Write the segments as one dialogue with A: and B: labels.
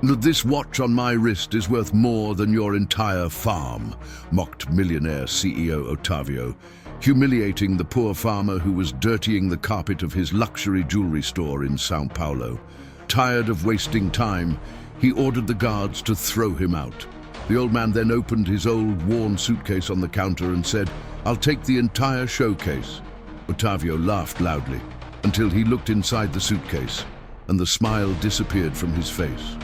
A: "This watch on my wrist is worth more than your entire farm," mocked Millionaire CEO Ottavio, humiliating the poor farmer who was dirtying the carpet of his luxury jewelry store in São Paulo. Tired of wasting time, he ordered the guards to throw him out. The old man then opened his old, worn suitcase on the counter and said, "I'll take the entire showcase." Ottavio laughed loudly until he looked inside the suitcase, and the smile disappeared from his face.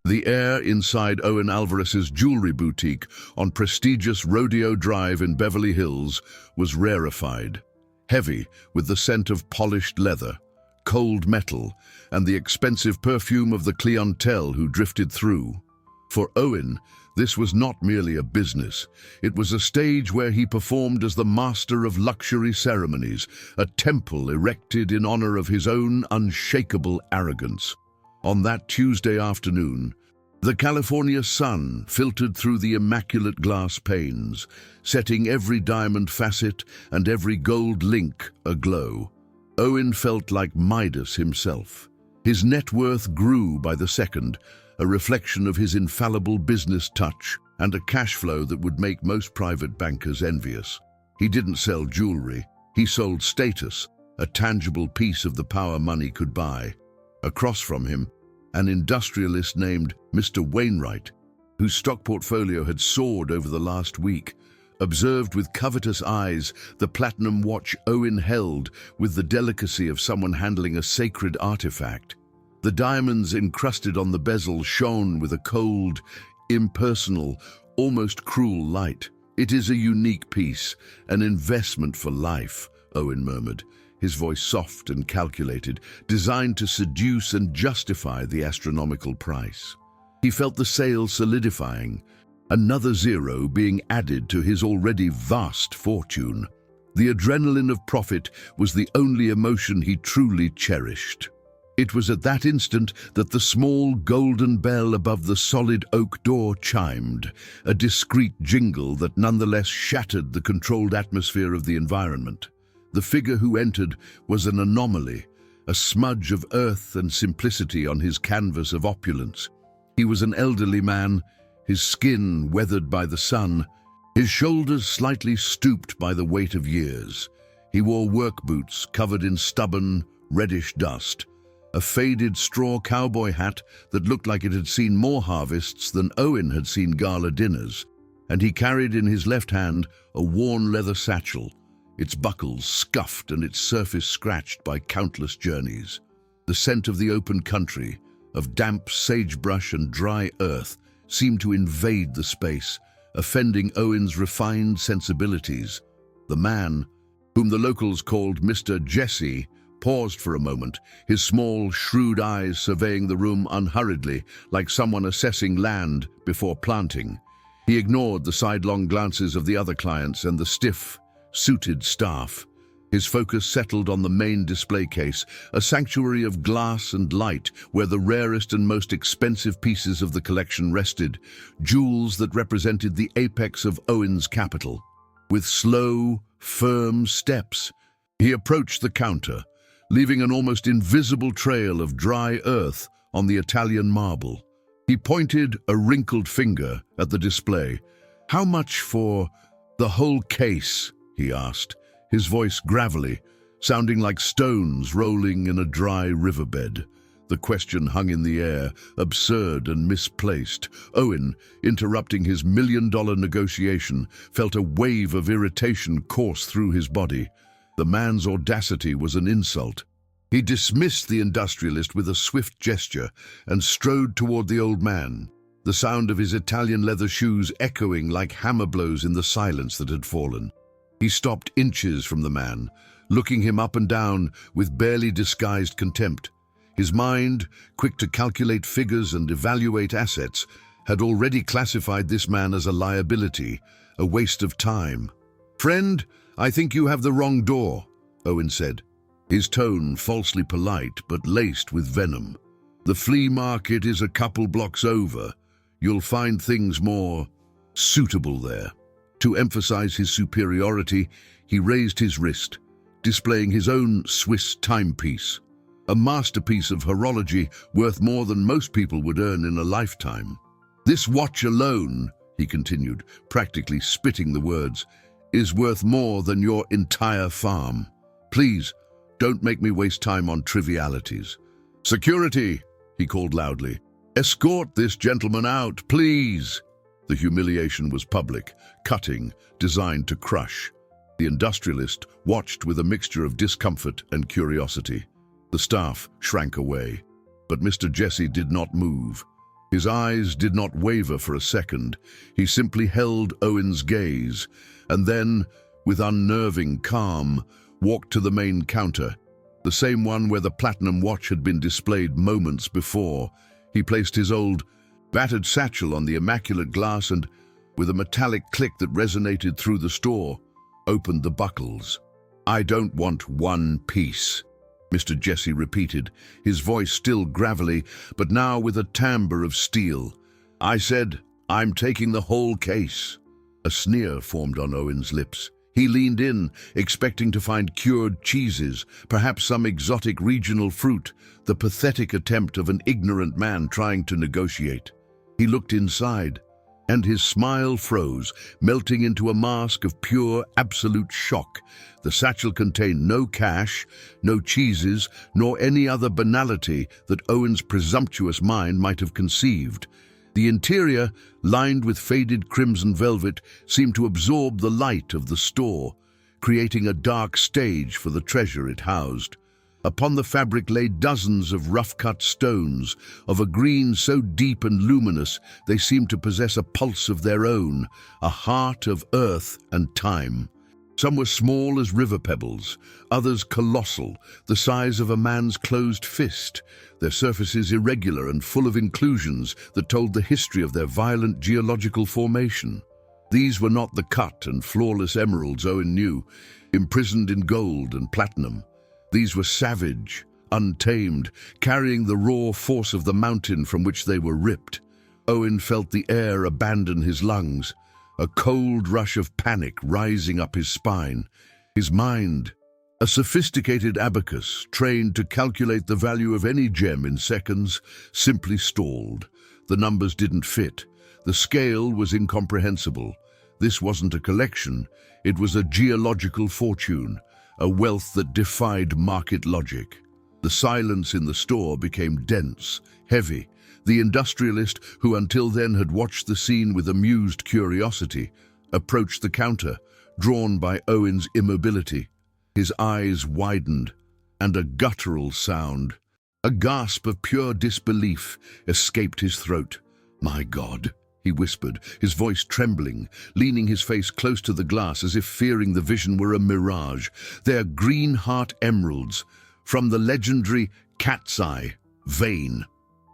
A: The air inside Owen Alvarez's jewelry boutique on prestigious Rodeo Drive in Beverly Hills was rarefied, heavy with the scent of polished leather, cold metal, and the expensive perfume of the clientele who drifted through. For Owen, this was not merely a business. It was a stage where he performed as the master of luxury ceremonies, a temple erected in honor of his own unshakable arrogance. On that Tuesday afternoon, the California sun filtered through the immaculate glass panes, setting every diamond facet and every gold link aglow. Owen felt like Midas himself. His net worth grew by the second, a reflection of his infallible business touch and a cash flow that would make most private bankers envious. He didn't sell jewelry, he sold status, a tangible piece of the power money could buy. Across from him, an industrialist named Mr. Wainwright, whose stock portfolio had soared over the last week, observed with covetous eyes the platinum watch Owen held with the delicacy of someone handling a sacred artifact. The diamonds encrusted on the bezel shone with a cold, impersonal, almost cruel light. "It is a unique piece, an investment for life," Owen murmured, his voice soft and calculated, designed to seduce and justify the astronomical price. He felt the sale solidifying, another zero being added to his already vast fortune. The adrenaline of profit was the only emotion he truly cherished. It was at that instant that the small golden bell above the solid oak door chimed, a discreet jingle that nonetheless shattered the controlled atmosphere of the environment. The figure who entered was an anomaly, a smudge of earth and simplicity on his canvas of opulence. He was an elderly man, his skin weathered by the sun, his shoulders slightly stooped by the weight of years. He wore work boots covered in stubborn, reddish dust, a faded straw cowboy hat that looked like it had seen more harvests than Owen had seen gala dinners, and he carried in his left hand a worn leather satchel, its buckles scuffed and its surface scratched by countless journeys. The scent of the open country, of damp sagebrush and dry earth, seemed to invade the space, offending Owen's refined sensibilities. The man, whom the locals called Mr. Jesse, paused for a moment, his small, shrewd eyes surveying the room unhurriedly, like someone assessing land before planting. He ignored the sidelong glances of the other clients and the stiff, suited staff. His focus settled on the main display case, a sanctuary of glass and light where the rarest and most expensive pieces of the collection rested, jewels that represented the apex of Owen's capital. With slow, firm steps, he approached the counter, leaving an almost invisible trail of dry earth on the Italian marble. He pointed a wrinkled finger at the display. "How much for the whole case?" he asked, his voice gravelly, sounding like stones rolling in a dry riverbed. The question hung in the air, absurd and misplaced. Owen, interrupting his million-dollar negotiation, felt a wave of irritation course through his body. The man's audacity was an insult. He dismissed the industrialist with a swift gesture and strode toward the old man, the sound of his Italian leather shoes echoing like hammer blows in the silence that had fallen. He stopped inches from the man, looking him up and down with barely disguised contempt. His mind, quick to calculate figures and evaluate assets, had already classified this man as a liability, a waste of time. "Friend, I think you have the wrong door," Owen said, his tone falsely polite but laced with venom. "The flea market is a couple blocks over. You'll find things more suitable there." To emphasize his superiority, he raised his wrist, displaying his own Swiss timepiece. a masterpiece of horology worth more than most people would earn in a lifetime. This watch alone, he continued, practically spitting the words, is worth more than your entire farm. Please, don't make me waste time on trivialities. Security, he called loudly. Escort this gentleman out, please. The humiliation was public, cutting, designed to crush. The industrialist watched with a mixture of discomfort and curiosity. The staff shrank away, but Mr. Jesse did not move. His eyes did not waver for a second. He simply held Owen's gaze, and then, with unnerving calm, walked to the main counter, the same one where the platinum watch had been displayed moments before. He placed his old, battered satchel on the immaculate glass and, with a metallic click that resonated through the store, opened the buckles. "I don't want one piece," Mr. Jesse repeated, his voice still gravelly, but now with a timbre of steel. "I said, I'm taking the whole case." A sneer formed on Owen's lips. He leaned in, expecting to find cured cheeses, perhaps some exotic regional fruit, the pathetic attempt of an ignorant man trying to negotiate. He looked inside, and his smile froze, melting into a mask of pure, absolute shock. The satchel contained no cash, no cheeses, nor any other banality that Owen's presumptuous mind might have conceived. The interior, lined with faded crimson velvet, seemed to absorb the light of the store, creating a dark stage for the treasure it housed. Upon the fabric lay dozens of rough-cut stones, of a green so deep and luminous they seemed to possess a pulse of their own, a heart of earth and time. Some were small as river pebbles, others colossal, the size of a man's closed fist, their surfaces irregular and full of inclusions that told the history of their violent geological formation. These were not the cut and flawless emeralds Owen knew, imprisoned in gold and platinum. These were savage, untamed, carrying the raw force of the mountain from which they were ripped. Owen felt the air abandon his lungs, a cold rush of panic rising up his spine. His mind, a sophisticated abacus trained to calculate the value of any gem in seconds, simply stalled. The numbers didn't fit. The scale was incomprehensible. This wasn't a collection. It was a geological fortune, a wealth that defied market logic. The silence in the store became dense, heavy. The industrialist, who until then had watched the scene with amused curiosity, approached the counter, drawn by Owen's immobility. His eyes widened, and a guttural sound, a gasp of pure disbelief, escaped his throat. "My God," he whispered, his voice trembling, leaning his face close to the glass as if fearing the vision were a mirage. "They're green heart emeralds, from the legendary Cat's Eye vein."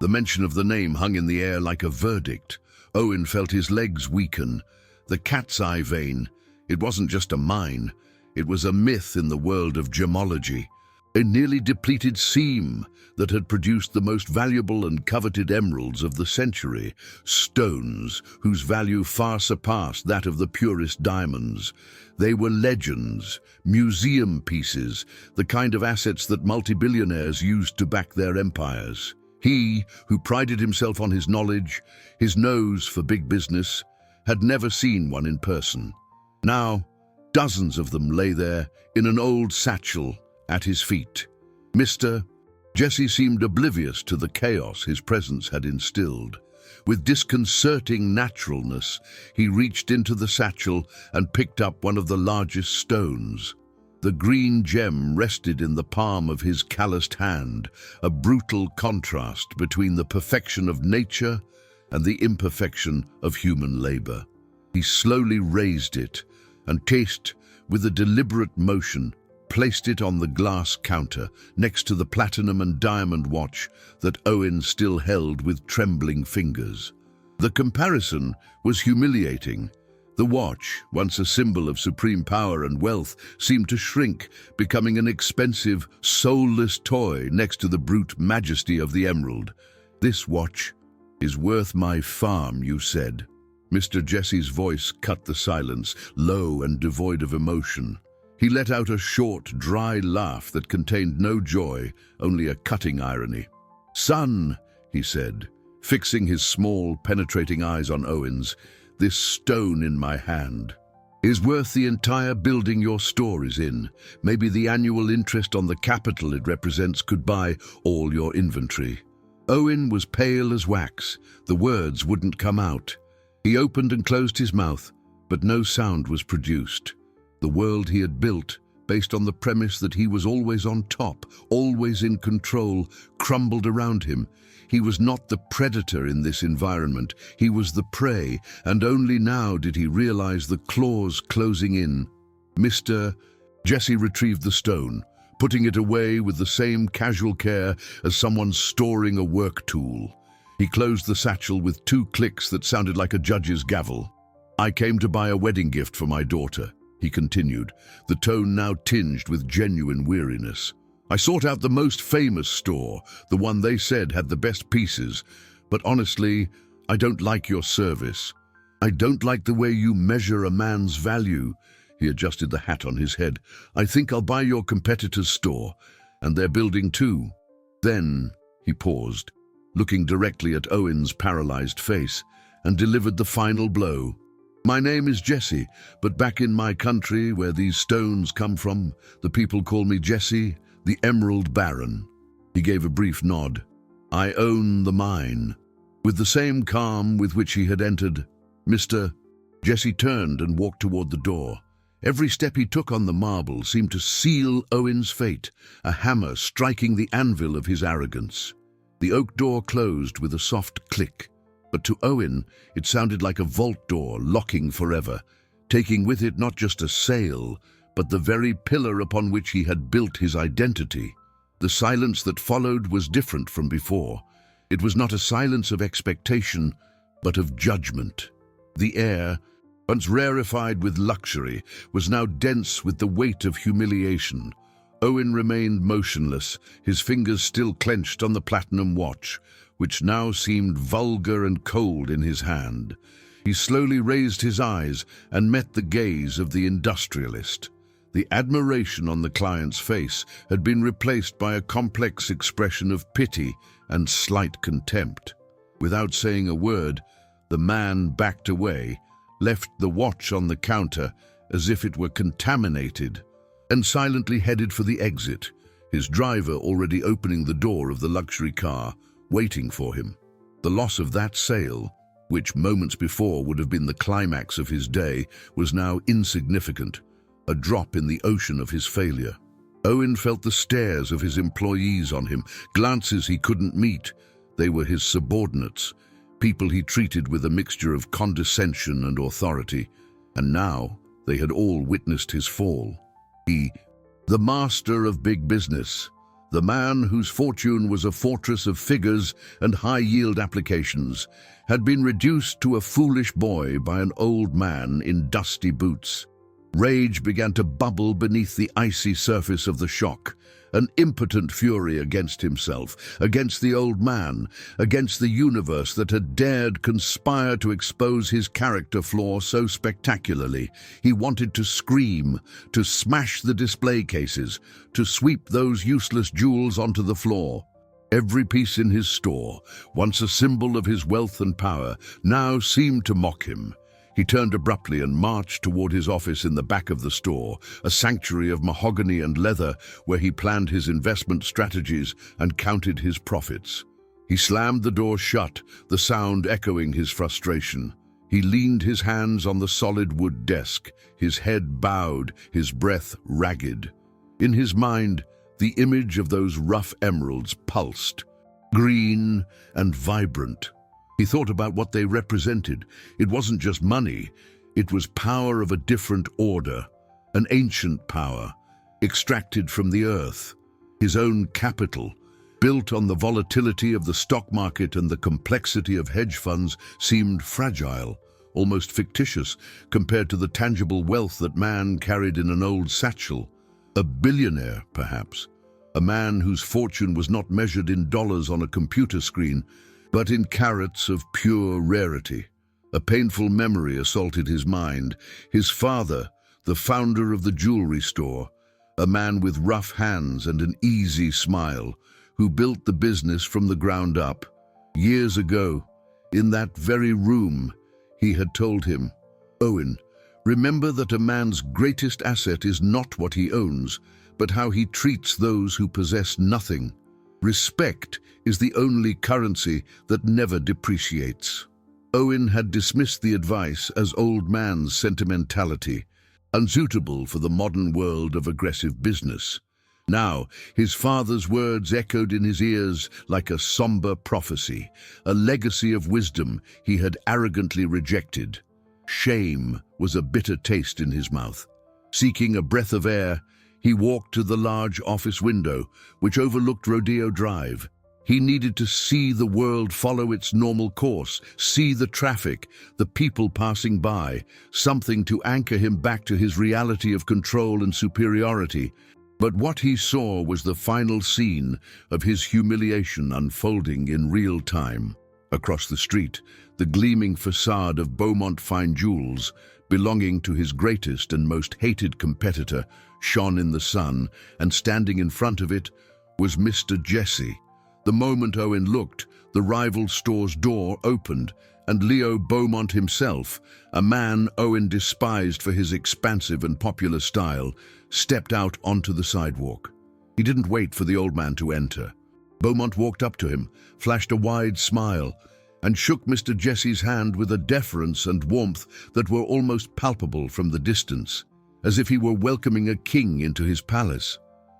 A: The mention of the name hung in the air like a verdict. Owen felt his legs weaken. The Cat's Eye vein. It wasn't just a mine. It was a myth in the world of gemology. A nearly depleted seam that had produced the most valuable and coveted emeralds of the century. Stones whose value far surpassed that of the purest diamonds. They were legends, museum pieces, the kind of assets that multi-billionaires used to back their empires. He, who prided himself on his knowledge, his nose for big business, had never seen one in person. Now, dozens of them lay there in an old satchel at his feet. Mr. Jesse seemed oblivious to the chaos his presence had instilled. With disconcerting naturalness, he reached into the satchel and picked up one of the largest stones. The green gem rested in the palm of his calloused hand, a brutal contrast between the perfection of nature and the imperfection of human labor. He slowly raised it and, with a deliberate motion, placed it on the glass counter next to the platinum and diamond watch that Owen still held with trembling fingers. The comparison was humiliating. The watch, once a symbol of supreme power and wealth, seemed to shrink, becoming an expensive, soulless toy next to the brute majesty of the emerald. "This watch is worth my farm," you said. Mr. Jesse's voice cut the silence, low and devoid of emotion. He let out a short, dry laugh that contained no joy, only a cutting irony. "Son," he said, fixing his small, penetrating eyes on Owen's, "this stone in my hand is worth the entire building your store is in. Maybe the annual interest on the capital it represents could buy all your inventory." Owen was pale as wax. The words wouldn't come out. He opened and closed his mouth, but no sound was produced. The world he had built, based on the premise that he was always on top, always in control, crumbled around him. He was not the predator in this environment. He was the prey, and only now did he realize the claws closing in. Jesse retrieved the stone, putting it away with the same casual care as someone storing a work tool. He closed the satchel with 2 clicks that sounded like a judge's gavel. "I came to buy a wedding gift for my daughter," he continued, the tone now tinged with genuine weariness. "I sought out the most famous store, the one they said had the best pieces, but honestly, I don't like your service. I don't like the way you measure a man's value." He adjusted the hat on his head. "I think I'll buy your competitor's store, and their building too." Then he paused, looking directly at Owen's paralyzed face, and delivered the final blow. "My name is Jesse, but back in my country where these stones come from, the people call me Jesse, the Emerald Baron." He gave a brief nod. "I own the mine." With the same calm with which he had entered, Jesse turned and walked toward the door. Every step he took on the marble seemed to seal Owen's fate, a hammer striking the anvil of his arrogance. The oak door closed with a soft click, but to Owen it sounded like a vault door locking forever, taking with it not just a sail, but the very pillar upon which he had built his identity. The silence that followed was different from before. It was not a silence of expectation, but of judgment. The air, once rarefied with luxury, was now dense with the weight of humiliation. Owen remained motionless, his fingers still clenched on the platinum watch, which now seemed vulgar and cold in his hand. He slowly raised his eyes and met the gaze of the industrialist. The admiration on the client's face had been replaced by a complex expression of pity and slight contempt. Without saying a word, the man backed away, left the watch on the counter as if it were contaminated, and silently headed for the exit, his driver already opening the door of the luxury car, waiting for him. The loss of that sale, which moments before would have been the climax of his day, was now insignificant, a drop in the ocean of his failure. Owen felt the stares of his employees on him, glances he couldn't meet. They were his subordinates, people he treated with a mixture of condescension and authority, and now they had all witnessed his fall. He, the master of big business, the man whose fortune was a fortress of figures and high-yield applications, had been reduced to a foolish boy by an old man in dusty boots. Rage began to bubble beneath the icy surface of the shock, an impotent fury against himself, against the old man, against the universe that had dared conspire to expose his character flaw so spectacularly. He wanted to scream, to smash the display cases, to sweep those useless jewels onto the floor. Every piece in his store, once a symbol of his wealth and power, now seemed to mock him. He turned abruptly and marched toward his office in the back of the store, a sanctuary of mahogany and leather where he planned his investment strategies and counted his profits. He slammed the door shut, the sound echoing his frustration. He leaned his hands on the solid wood desk, his head bowed, his breath ragged. In his mind, the image of those rough emeralds pulsed, green and vibrant. He thought about what they represented. It wasn't just money. It was power of a different order, an ancient power, extracted from the earth. His own capital, built on the volatility of the stock market and the complexity of hedge funds, seemed fragile, almost fictitious, compared to the tangible wealth that man carried in an old satchel. A billionaire, perhaps. A man whose fortune was not measured in dollars on a computer screen, but in carats of pure rarity. A painful memory assaulted his mind. His father, the founder of the jewelry store, a man with rough hands and an easy smile, who built the business from the ground up. Years ago, in that very room, he had told him, "Owen, remember that a man's greatest asset is not what he owns, but how he treats those who possess nothing. Respect is the only currency that never depreciates." Owen had dismissed the advice as old man's sentimentality, unsuitable for the modern world of aggressive business. Now, his father's words echoed in his ears like a somber prophecy, a legacy of wisdom he had arrogantly rejected. Shame was a bitter taste in his mouth. Seeking a breath of air, he walked to the large office window, which overlooked Rodeo Drive. He needed to see the world follow its normal course, see the traffic, the people passing by, something to anchor him back to his reality of control and superiority. But what he saw was the final scene of his humiliation unfolding in real time. Across the street, the gleaming facade of Beaumont Fine Jewels, belonging to his greatest and most hated competitor, shone in the sun, and standing in front of it was Mr. Jesse. The moment Owen looked, the rival store's door opened, and Leo Beaumont himself, a man Owen despised for his expansive and popular style, stepped out onto the sidewalk. He didn't wait for the old man to enter. Beaumont walked up to him, flashed a wide smile, and shook Mr. Jesse's hand with a deference and warmth that were almost palpable from the distance, as if he were welcoming a king into his palace.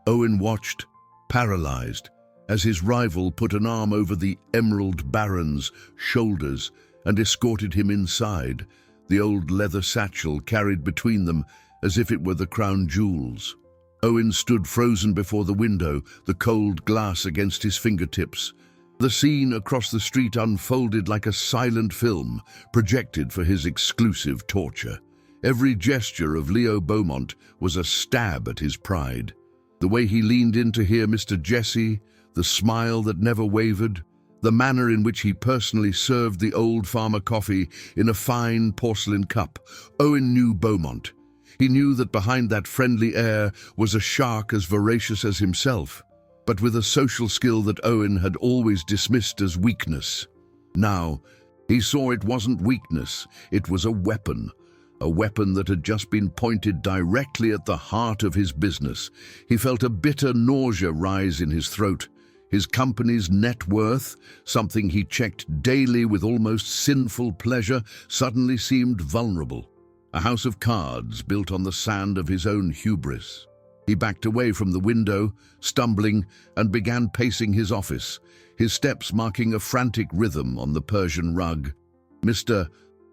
A: Owen watched, paralyzed, as his rival put an arm over the Emerald Baron's shoulders and escorted him inside, the old leather satchel carried between them as if it were the crown jewels. Owen stood frozen before the window, the cold glass against his fingertips. The scene across the street unfolded like a silent film, projected for his exclusive torture. Every gesture of Leo Beaumont was a stab at his pride. The way he leaned in to hear Mr. Jesse, the smile that never wavered, the manner in which he personally served the old farmer coffee in a fine porcelain cup. Owen knew Beaumont. He knew that behind that friendly air was a shark as voracious as himself, but with a social skill that Owen had always dismissed as weakness. Now, he saw it wasn't weakness, it was a weapon that had just been pointed directly at the heart of his business. He felt a bitter nausea rise in his throat. His company's net worth, something he checked daily with almost sinful pleasure, suddenly seemed vulnerable. A house of cards built on the sand of his own hubris. He backed away from the window, stumbling, and began pacing his office, his steps marking a frantic rhythm on the Persian rug. Mr.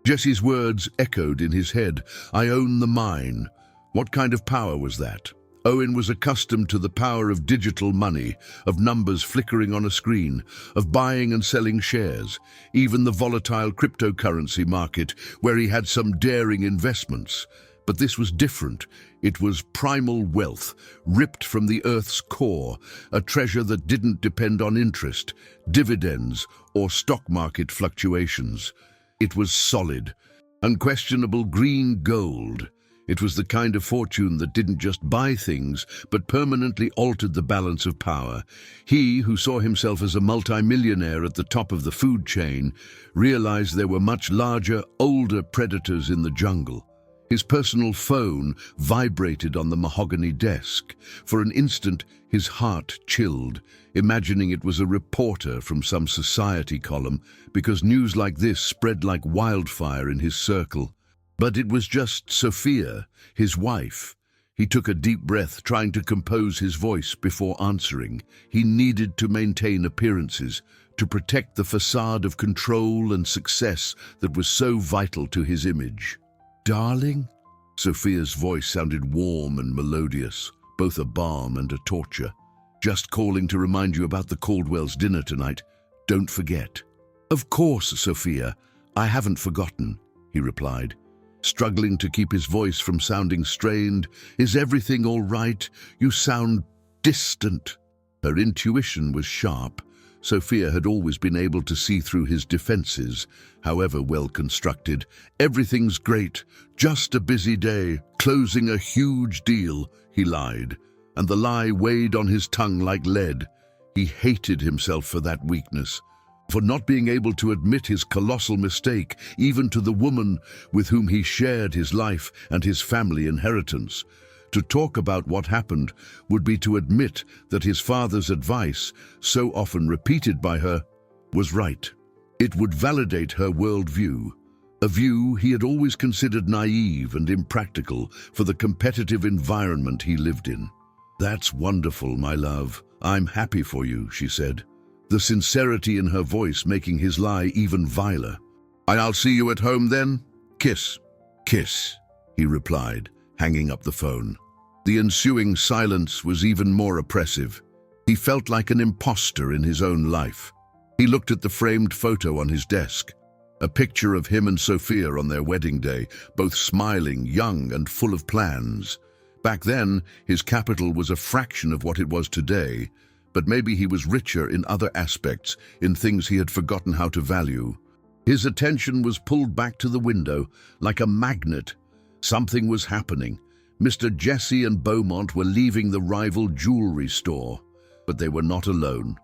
A: Jesse's words echoed in his head. "I own the mine." What kind of power was that? Owen was accustomed to the power of digital money, of numbers flickering on a screen, of buying and selling shares, even the volatile cryptocurrency market, where he had some daring investments. But this was different. It was primal wealth, ripped from the earth's core, a treasure that didn't depend on interest, dividends, or stock market fluctuations. It was solid, unquestionable green gold. It was the kind of fortune that didn't just buy things, but permanently altered the balance of power. He, who saw himself as a multimillionaire at the top of the food chain, realized there were much larger, older predators in the jungle. His personal phone vibrated on the mahogany desk. For an instant, his heart chilled, imagining it was a reporter from some society column, because news like this spread like wildfire in his circle. But it was just Sophia, his wife. He took a deep breath, trying to compose his voice before answering. He needed to maintain appearances, to protect the facade of control and success that was so vital to his image. "Darling?" Sophia's voice sounded warm and melodious, both a balm and a torture. "Just calling to remind you about the Caldwell's dinner tonight. Don't forget." "Of course, Sophia. I haven't forgotten," he replied, struggling to keep his voice from sounding strained. "Is everything all right? You sound distant." Her intuition was sharp. Sophia had always been able to see through his defenses, however well constructed. "Everything's great, just a busy day, closing a huge deal," he lied, and the lie weighed on his tongue like lead. He hated himself for that weakness, for not being able to admit his colossal mistake, even to the woman with whom he shared his life and his family inheritance. To talk about what happened would be to admit that his father's advice, so often repeated by her, was right. It would validate her worldview, a view he had always considered naive and impractical for the competitive environment he lived in. "That's wonderful, my love. I'm happy for you," she said, the sincerity in her voice making his lie even viler. "I'll see you at home then? Kiss." "Kiss," he replied, hanging up the phone. The ensuing silence was even more oppressive. He felt like an imposter in his own life. He looked at the framed photo on his desk, a picture of him and Sophia on their wedding day, both smiling, young, and full of plans. Back then, his capital was a fraction of what it was today, but maybe he was richer in other aspects, in things he had forgotten how to value. His attention was pulled back to the window, like a magnet. Something was happening. Mr. Jesse and Beaumont were leaving the rival jewelry store, but they were not alone.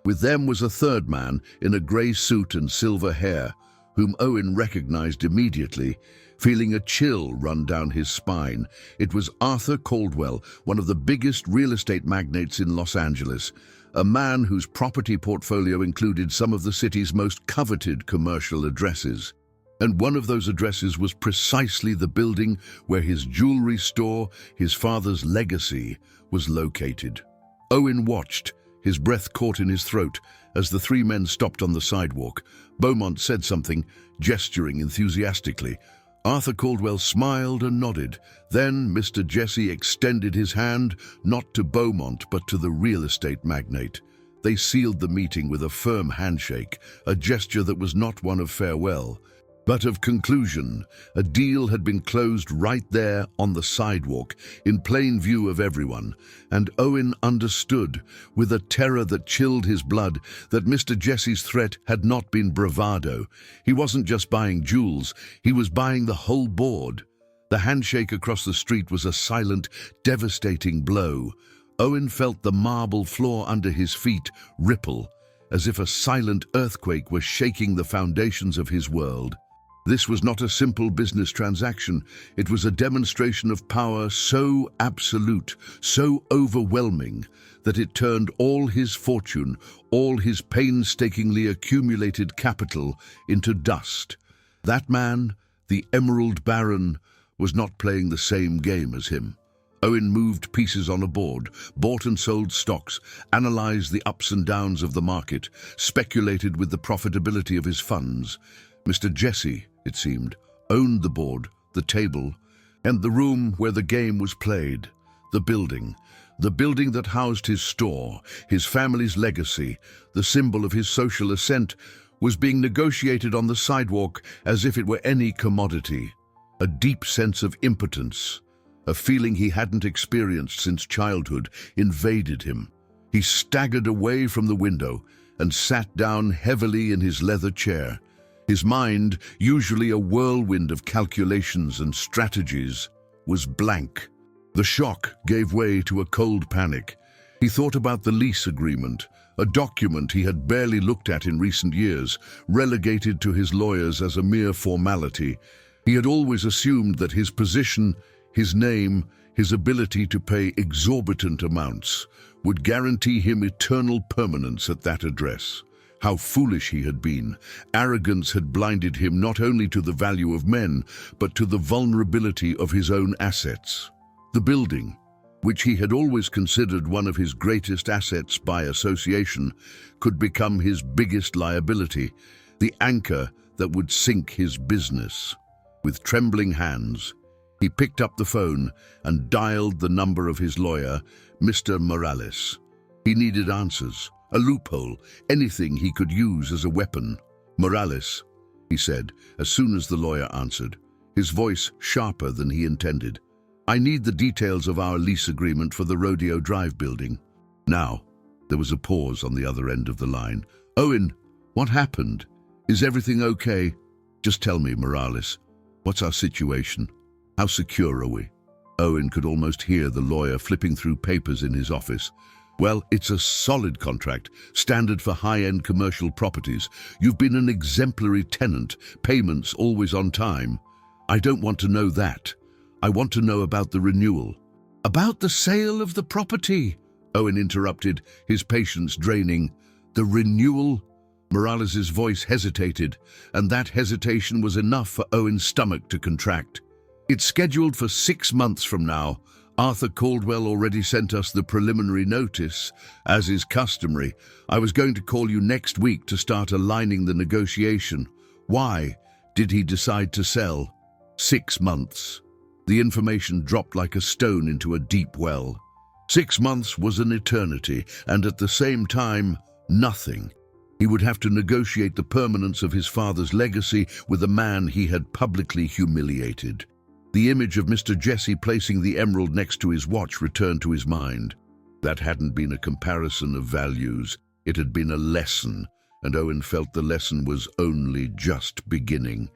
A: With them was a third man in a grey suit and silver hair, whom Owen recognized immediately, feeling a chill run down his spine. It was Arthur Caldwell, one of the biggest real estate magnates in Los Angeles, a man whose property portfolio included some of the city's most coveted commercial addresses. And one of those addresses was precisely the building where his jewelry store, his father's legacy, was located. Owen watched, his breath caught in his throat, as the three men stopped on the sidewalk. Beaumont said something, gesturing enthusiastically. Arthur Caldwell smiled and nodded. Then Mr. Jesse extended his hand, not to Beaumont but to the real estate magnate. They sealed the meeting with a firm handshake, a gesture that was not one of farewell, but of conclusion. A deal had been closed right there on the sidewalk, in plain view of everyone, and Owen understood, with a terror that chilled his blood, that Mr. Jesse's threat had not been bravado. He wasn't just buying jewels, he was buying the whole board. The handshake across the street was a silent, devastating blow. Owen felt the marble floor under his feet ripple, as if a silent earthquake were shaking the foundations of his world. This was not a simple business transaction. It was a demonstration of power so absolute, so overwhelming, that it turned all his fortune, all his painstakingly accumulated capital, into dust. That man, the Emerald Baron, was not playing the same game as him. Owen moved pieces on a board, bought and sold stocks, analyzed the ups and downs of the market, speculated with the profitability of his funds. Mr. Jesse, it seemed, owned the board, the table, and the room where the game was played. The building that housed his store, his family's legacy, the symbol of his social ascent, was being negotiated on the sidewalk as if it were any commodity. A deep sense of impotence, a feeling he hadn't experienced since childhood, invaded him. He staggered away from the window and sat down heavily in his leather chair. His mind, usually a whirlwind of calculations and strategies, was blank. The shock gave way to a cold panic. He thought about the lease agreement, a document he had barely looked at in recent years, relegated to his lawyers as a mere formality. He had always assumed that his position, his name, his ability to pay exorbitant amounts would guarantee him eternal permanence at that address. How foolish he had been. Arrogance had blinded him not only to the value of men, but to the vulnerability of his own assets. The building, which he had always considered one of his greatest assets by association, could become his biggest liability, the anchor that would sink his business. With trembling hands, he picked up the phone and dialed the number of his lawyer, Mr. Morales. He needed answers. A loophole, anything he could use as a weapon. "Morales," he said, as soon as the lawyer answered, his voice sharper than he intended. "I need the details of our lease agreement for the Rodeo Drive building. Now." There was a pause on the other end of the line. "Owen, what happened? Is everything okay? Just tell me, Morales. What's our situation? How secure are we?" Owen could almost hear the lawyer flipping through papers in his office. "Well, it's a solid contract, standard for high-end commercial properties. You've been an exemplary tenant, payments always on time." "I don't want to know that. I want to know about the renewal." "About the sale of the property," Owen interrupted, his patience draining. "The renewal?" Morales's voice hesitated, and that hesitation was enough for Owen's stomach to contract. "It's scheduled for 6 months from now. Arthur Caldwell already sent us the preliminary notice, as is customary. I was going to call you next week to start aligning the negotiation. Why did he decide to sell? 6 months. The information dropped like a stone into a deep well. 6 months was an eternity, and at the same time, nothing. He would have to negotiate the permanence of his father's legacy with a man he had publicly humiliated. The image of Mr. Jesse placing the emerald next to his watch returned to his mind. That hadn't been a comparison of values. It had been a lesson, and Owen felt the lesson was only just beginning.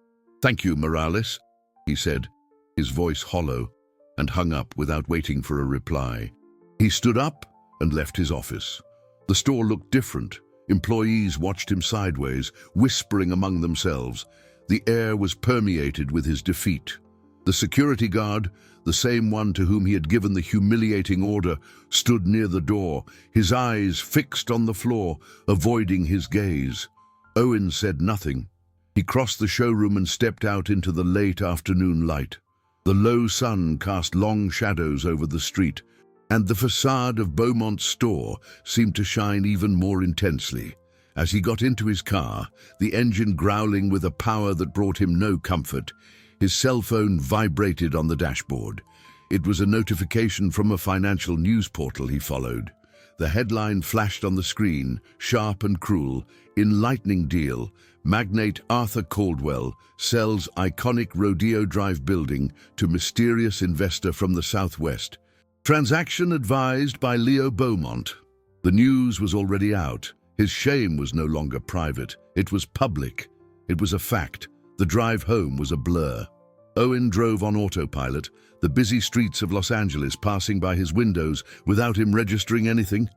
A: "Thank you, Morales," he said, his voice hollow, and hung up without waiting for a reply. He stood up and left his office. The store looked different. Employees watched him sideways, whispering among themselves. The air was permeated with his defeat. The security guard, the same one to whom he had given the humiliating order, stood near the door, his eyes fixed on the floor, avoiding his gaze. Owen said nothing. He crossed the showroom and stepped out into the late afternoon light. The low sun cast long shadows over the street, and the facade of Beaumont's store seemed to shine even more intensely. As he got into his car, the engine growling with a power that brought him no comfort, his cell phone vibrated on the dashboard. It was a notification from a financial news portal he followed. The headline flashed on the screen, sharp and cruel: "Enlightening deal. Magnate Arthur Caldwell sells iconic Rodeo Drive building to mysterious investor from the Southwest. Transaction advised by Leo Beaumont." The news was already out. His shame was no longer private. It was public. It was a fact. The drive home was a blur. Owen drove on autopilot, the busy streets of Los Angeles passing by his windows without him registering anything.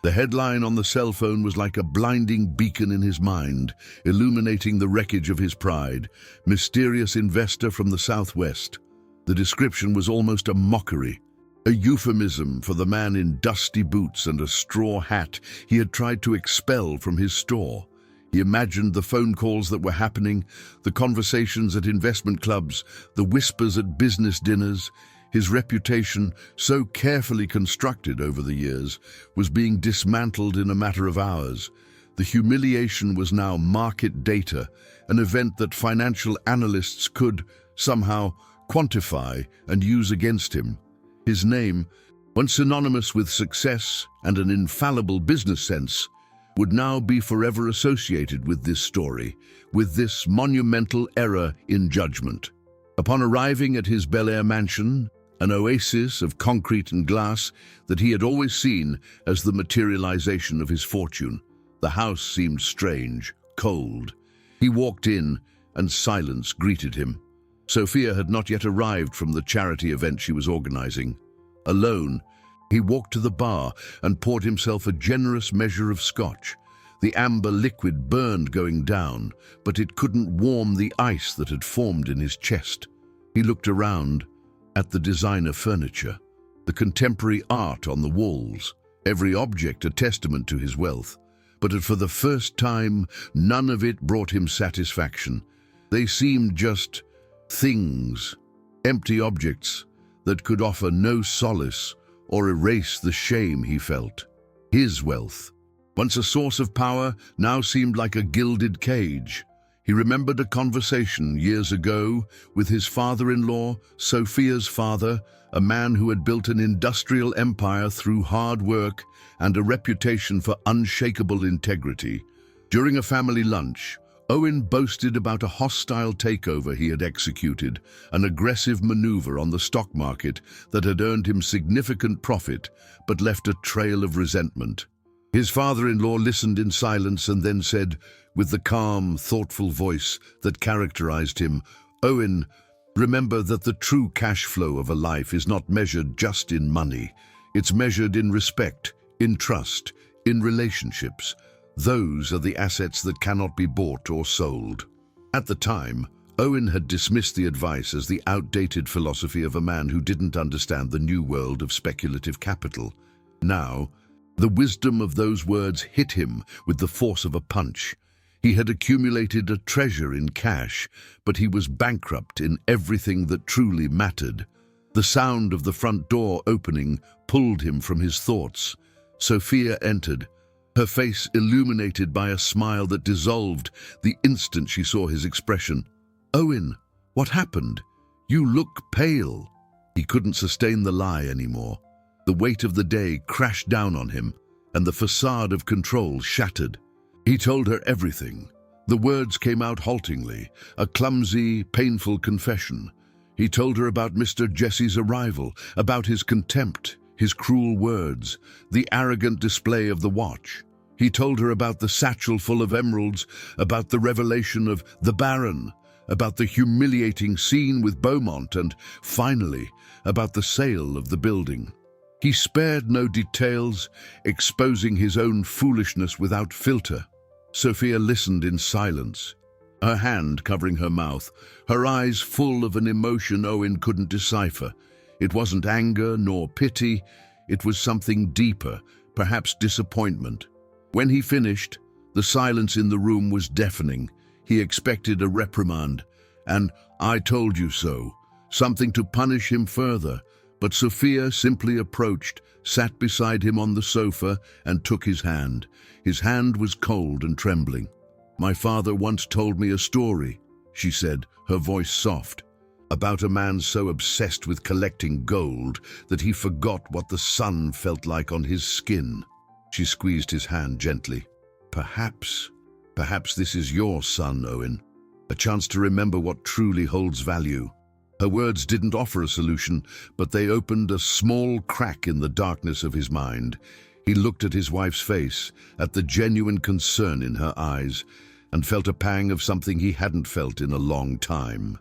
A: The headline on the cell phone was like a blinding beacon in his mind, illuminating the wreckage of his pride. Mysterious investor from the Southwest. The description was almost a mockery, a euphemism for the man in dusty boots and a straw hat he had tried to expel from his store. He imagined the phone calls that were happening, the conversations at investment clubs, the whispers at business dinners. His reputation, so carefully constructed over the years, was being dismantled in a matter of hours. The humiliation was now market data, an event that financial analysts could, somehow, quantify and use against him. His name, once synonymous with success and an infallible business sense, would now be forever associated with this story, with this monumental error in judgment. Upon arriving at his Bel Air mansion, an oasis of concrete and glass that he had always seen as the materialization of his fortune, the house seemed strange, cold. He walked in, and silence greeted him. Sophia had not yet arrived from the charity event she was organizing. Alone, he walked to the bar and poured himself a generous measure of scotch. The amber liquid burned going down, but it couldn't warm the ice that had formed in his chest. He looked around at the designer furniture, the contemporary art on the walls, every object a testament to his wealth. But for the first time, none of it brought him satisfaction. They seemed just things, empty objects that could offer no solace or erase the shame he felt. His wealth, once a source of power, now seemed like a gilded cage. He remembered a conversation years ago with his father-in-law, Sophia's father, a man who had built an industrial empire through hard work and a reputation for unshakable integrity. During a family lunch, Owen boasted about a hostile takeover he had executed, an aggressive maneuver on the stock market that had earned him significant profit but left a trail of resentment. His father-in-law listened in silence and then said, with the calm, thoughtful voice that characterized him, "Owen, remember that the true cash flow of a life is not measured just in money. It's measured in respect, in trust, in relationships. Those are the assets that cannot be bought or sold." At the time, Owen had dismissed the advice as the outdated philosophy of a man who didn't understand the new world of speculative capital. Now, the wisdom of those words hit him with the force of a punch. He had accumulated a treasure in cash, but he was bankrupt in everything that truly mattered. The sound of the front door opening pulled him from his thoughts. Sophia entered, her face illuminated by a smile that dissolved the instant she saw his expression. "Owen, what happened? You look pale." He couldn't sustain the lie anymore. The weight of the day crashed down on him, and the facade of control shattered. He told her everything. The words came out haltingly, a clumsy, painful confession. He told her about Mr. Jesse's arrival, about his contempt, his cruel words, the arrogant display of the watch. He told her about the satchel full of emeralds, about the revelation of the Baron, about the humiliating scene with Beaumont, and, finally, about the sale of the building. He spared no details, exposing his own foolishness without filter. Sophia listened in silence, her hand covering her mouth, her eyes full of an emotion Owen couldn't decipher. It wasn't anger nor pity, it was something deeper, perhaps disappointment. When he finished, the silence in the room was deafening. He expected a reprimand, and "I told you so," something to punish him further. But Sophia simply approached, sat beside him on the sofa, and took his hand. His hand was cold and trembling. "My father once told me a story," she said, her voice soft, "about a man so obsessed with collecting gold that he forgot what the sun felt like on his skin." She squeezed his hand gently. Perhaps this is your son, Owen. A chance to remember what truly holds value." Her words didn't offer a solution, but they opened a small crack in the darkness of his mind. He looked at his wife's face, at the genuine concern in her eyes, and felt a pang of something he hadn't felt in a long time: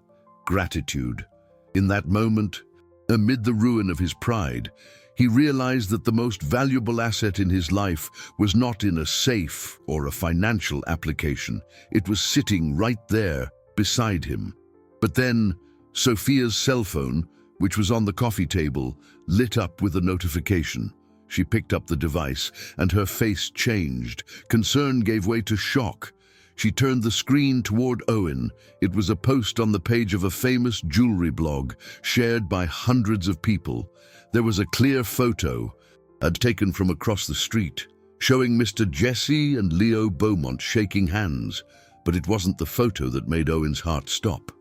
A: gratitude. In that moment, amid the ruin of his pride, he realized that the most valuable asset in his life was not in a safe or a financial application. It was sitting right there beside him. But then, Sophia's cell phone, which was on the coffee table, lit up with a notification. She picked up the device, and her face changed. Concern gave way to shock. She turned the screen toward Owen. It was a post on the page of a famous jewelry blog, shared by hundreds of people. There was a clear photo, taken from across the street, showing Mr. Jesse and Leo Beaumont shaking hands, but it wasn't the photo that made Owen's heart stop.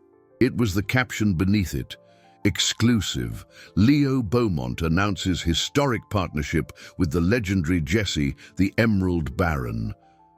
A: It was the caption beneath it: "Exclusive. Leo Beaumont announces historic partnership with the legendary Jesse, the Emerald Baron."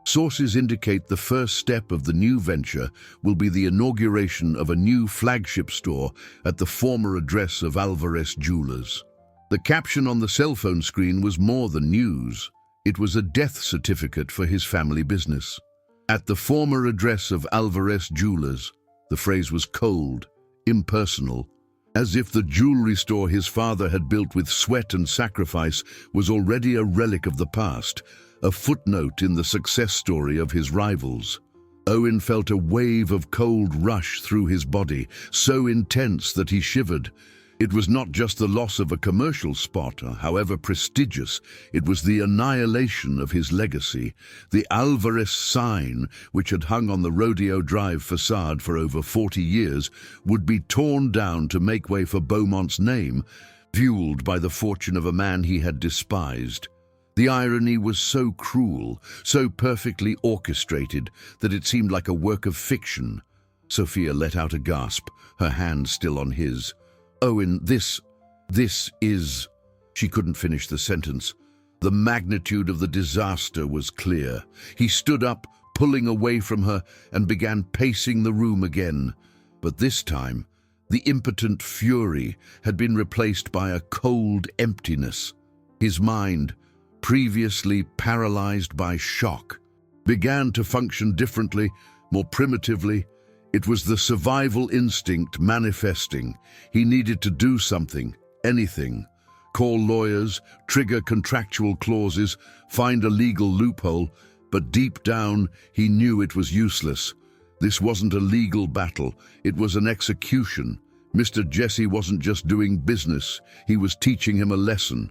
A: Sources indicate the first step of the new venture will be the inauguration of a new flagship store at the former address of Alvarez Jewelers. The caption on the cell phone screen was more than news. It was a death certificate for his family business. At the former address of Alvarez Jewelers, the phrase was cold, impersonal, as if the jewelry store his father had built with sweat and sacrifice was already a relic of the past, a footnote in the success story of his rivals. Owen felt a wave of cold rush through his body, so intense that he shivered. It was not just the loss of a commercial spot, however prestigious. It was the annihilation of his legacy. The Alvarez sign, which had hung on the Rodeo Drive facade for over 40 years, would be torn down to make way for Beaumont's name, fueled by the fortune of a man he had despised. The irony was so cruel, so perfectly orchestrated, that it seemed like a work of fiction. Sophia let out a gasp, her hand still on his. "Owen, this is..." She couldn't finish the sentence. The magnitude of the disaster was clear. He stood up, pulling away from her, and began pacing the room again. But this time, the impotent fury had been replaced by a cold emptiness. His mind, previously paralyzed by shock, began to function differently, more primitively. It was the survival instinct manifesting. He needed to do something, anything. Call lawyers, trigger contractual clauses, find a legal loophole, but deep down he knew it was useless. This wasn't a legal battle, it was an execution. Mr. Jesse wasn't just doing business, he was teaching him a lesson.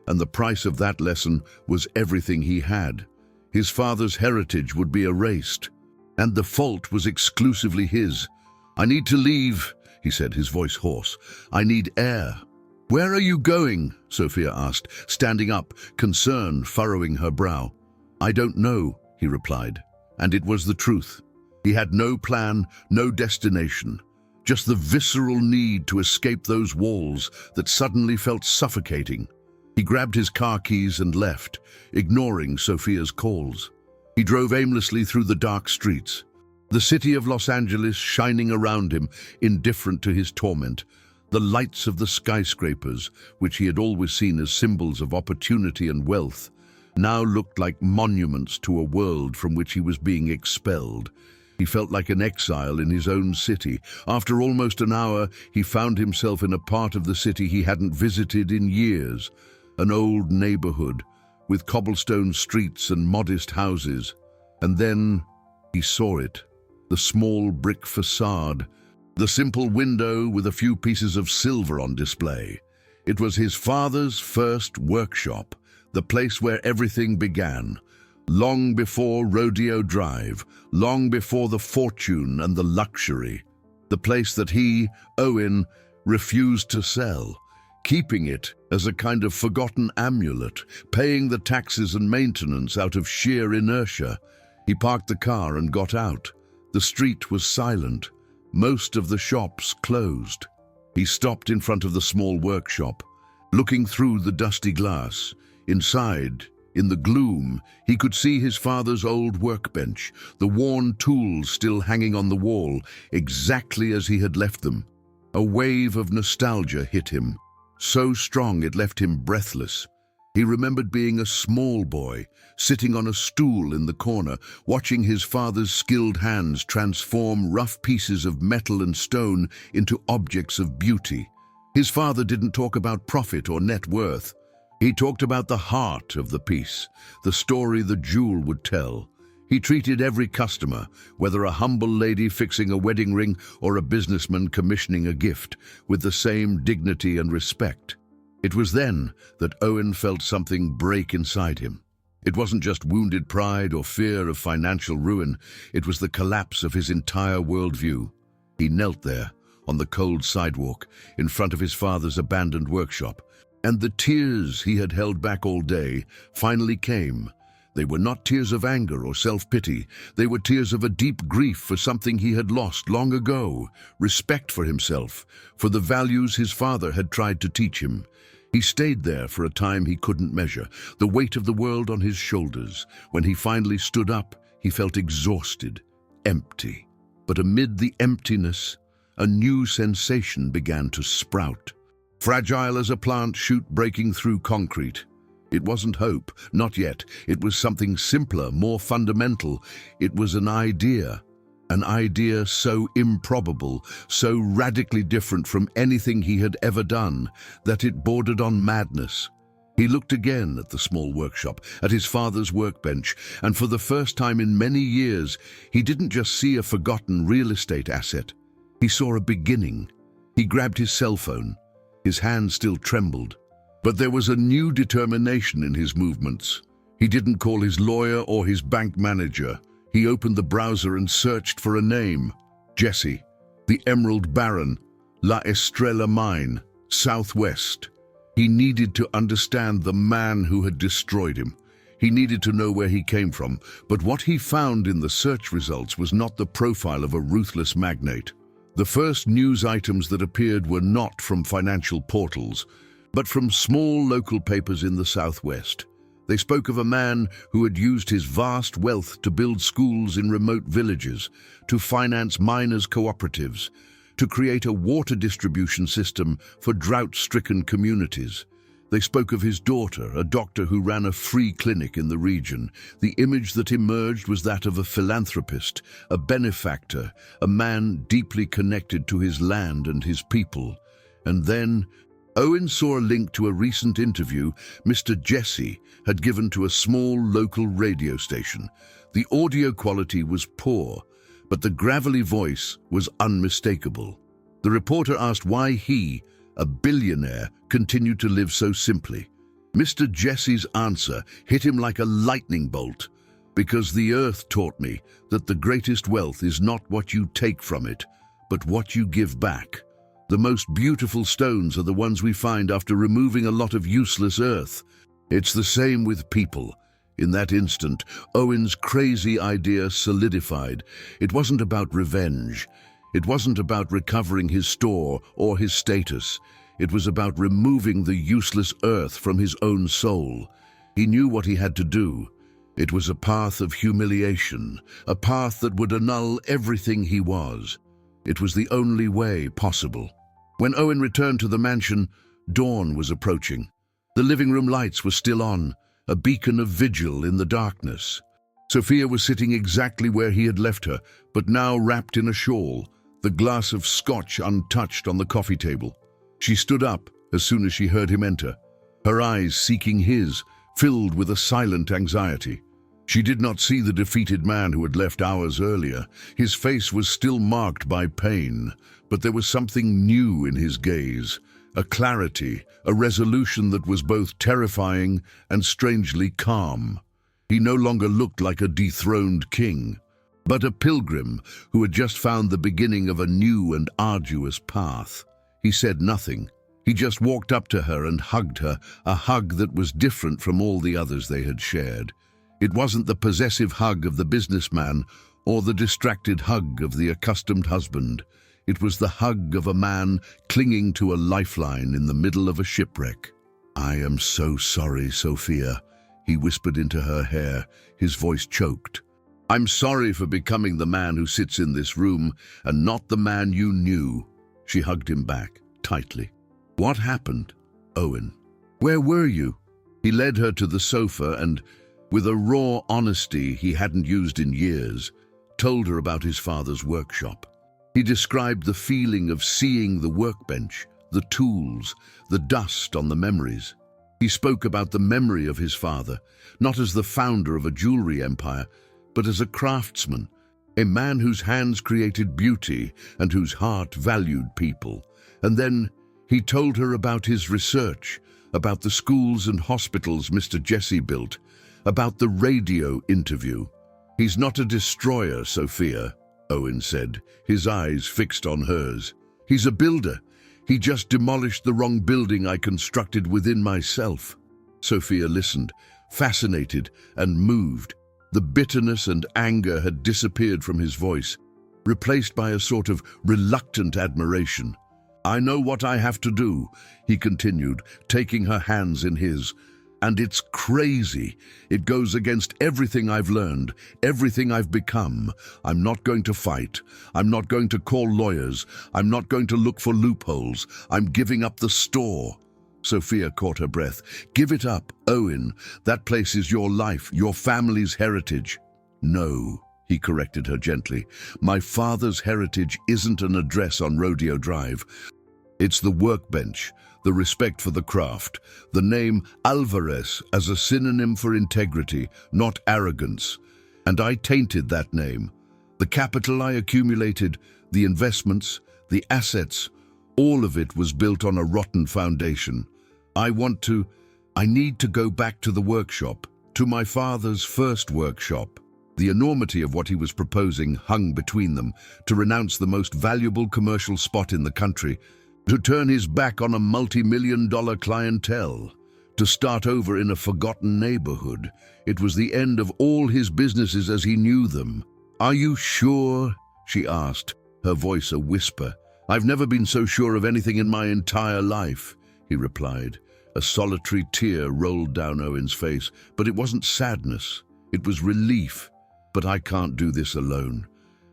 A: And the price of that lesson was everything he had. His father's heritage would be erased, and the fault was exclusively his. "I need to leave," he said, his voice hoarse. "I need air." "Where are you going?" Sophia asked, standing up, concern furrowing her brow. "I don't know," he replied, and it was the truth. He had no plan, no destination, just the visceral need to escape those walls that suddenly felt suffocating. He grabbed his car keys and left, ignoring Sophia's calls. He drove aimlessly through the dark streets, the city of Los Angeles shining around him, indifferent to his torment. The lights of the skyscrapers, which he had always seen as symbols of opportunity and wealth, now looked like monuments to a world from which he was being expelled. He felt like an exile in his own city. After almost an hour, he found himself in a part of the city he hadn't visited in years, an old neighborhood with cobblestone streets and modest houses. And then he saw it, the small brick facade, the simple window with a few pieces of silver on display. It was his father's first workshop, the place where everything began. Long before Rodeo Drive, long before the fortune and the luxury. The place that he, Owen, refused to sell, keeping it as a kind of forgotten amulet, paying the taxes and maintenance out of sheer inertia. He parked the car and got out. The street was silent. Most of the shops closed. He stopped in front of the small workshop, looking through the dusty glass. Inside, in the gloom, he could see his father's old workbench, the worn tools still hanging on the wall, exactly as he had left them. A wave of nostalgia hit him, so strong it left him breathless. He remembered being a small boy, sitting on a stool in the corner, watching his father's skilled hands transform rough pieces of metal and stone into objects of beauty. His father didn't talk about profit or net worth. He talked about the heart of the piece, the story the jewel would tell. He treated every customer, whether a humble lady fixing a wedding ring or a businessman commissioning a gift, with the same dignity and respect. It was then that Owen felt something break inside him. It wasn't just wounded pride or fear of financial ruin, it was the collapse of his entire worldview. He knelt there, on the cold sidewalk, in front of his father's abandoned workshop, and the tears he had held back all day finally came. They were not tears of anger or self-pity. They were tears of a deep grief for something he had lost long ago, respect for himself, for the values his father had tried to teach him. He stayed there for a time he couldn't measure, the weight of the world on his shoulders. When he finally stood up, he felt exhausted, empty. But amid the emptiness, a new sensation began to sprout. Fragile as a plant shoot breaking through concrete. It wasn't hope, not yet. It was something simpler, more fundamental. It was an idea so improbable, so radically different from anything he had ever done, that it bordered on madness. He looked again at the small workshop, at his father's workbench, and for the first time in many years, he didn't just see a forgotten real estate asset. He saw a beginning. He grabbed his cell phone. His hand still trembled. But there was a new determination in his movements. He didn't call his lawyer or his bank manager. He opened the browser and searched for a name. Jesse, the Emerald Baron, La Estrella Mine, Southwest. He needed to understand the man who had destroyed him. He needed to know where he came from, but what he found in the search results was not the profile of a ruthless magnate. The first news items that appeared were not from financial portals, but from small local papers in the Southwest. They spoke of a man who had used his vast wealth to build schools in remote villages, to finance miners' cooperatives, to create a water distribution system for drought-stricken communities. They spoke of his daughter, a doctor who ran a free clinic in the region. The image that emerged was that of a philanthropist, a benefactor, a man deeply connected to his land and his people. And then Owen saw a link to a recent interview Mr. Jesse had given to a small local radio station. The audio quality was poor, but the gravelly voice was unmistakable. The reporter asked why he, a billionaire, continued to live so simply. Mr. Jesse's answer hit him like a lightning bolt. Because the earth taught me that the greatest wealth is not what you take from it, but what you give back. The most beautiful stones are the ones we find after removing a lot of useless earth. It's the same with people. In that instant, Owen's crazy idea solidified. It wasn't about revenge. It wasn't about recovering his store or his status. It was about removing the useless earth from his own soul. He knew what he had to do. It was a path of humiliation, a path that would annul everything he was. It was the only way possible. When Owen returned to the mansion, dawn was approaching. The living room lights were still on, a beacon of vigil in the darkness. Sophia was sitting exactly where he had left her, but now wrapped in a shawl, the glass of scotch untouched on the coffee table. She stood up as soon as she heard him enter, her eyes seeking his, filled with a silent anxiety. She did not see the defeated man who had left hours earlier. His face was still marked by pain, but there was something new in his gaze, a clarity, a resolution that was both terrifying and strangely calm. He no longer looked like a dethroned king, but a pilgrim who had just found the beginning of a new and arduous path. He said nothing. He just walked up to her and hugged her, a hug that was different from all the others they had shared. It wasn't the possessive hug of the businessman or the distracted hug of the accustomed husband. It was the hug of a man clinging to a lifeline in the middle of a shipwreck. "I am so sorry, Sophia," he whispered into her hair, his voice choked. "I'm sorry for becoming the man who sits in this room and not the man you knew." She hugged him back, tightly. "What happened, Owen? Where were you?" He led her to the sofa and, with a raw honesty he hadn't used in years, told her about his father's workshop. He described the feeling of seeing the workbench, the tools, the dust on the memories. He spoke about the memory of his father, not as the founder of a jewelry empire, but as a craftsman, a man whose hands created beauty and whose heart valued people. And then he told her about his research, about the schools and hospitals Mr. Jesse built, about the radio interview. "He's not a destroyer, Sophia," Owen said, his eyes fixed on hers. "He's a builder. He just demolished the wrong building I constructed within myself." Sophia listened, fascinated and moved. The bitterness and anger had disappeared from his voice, replaced by a sort of reluctant admiration. "I know what I have to do," he continued, taking her hands in his. "And it's crazy. It goes against everything I've learned, everything I've become. I'm not going to fight. I'm not going to call lawyers. I'm not going to look for loopholes. I'm giving up the store." Sophia caught her breath. "Give it up, Owen. That place is your life, your family's heritage." "No," he corrected her gently. "My father's heritage isn't an address on Rodeo Drive. It's the workbench, the respect for the craft, the name Alvarez as a synonym for integrity, not arrogance. And I tainted that name. The capital I accumulated, the investments, the assets, all of it was built on a rotten foundation. I need to go back to the workshop, to my father's first workshop." The enormity of what he was proposing hung between them, to renounce the most valuable commercial spot in the country, to turn his back on a multi-million-dollar clientele, to start over in a forgotten neighborhood. It was the end of all his businesses as he knew them. "Are you sure?" she asked, her voice a whisper. "I've never been so sure of anything in my entire life," he replied. A solitary tear rolled down Owen's face, but it wasn't sadness. It was relief. "But I can't do this alone.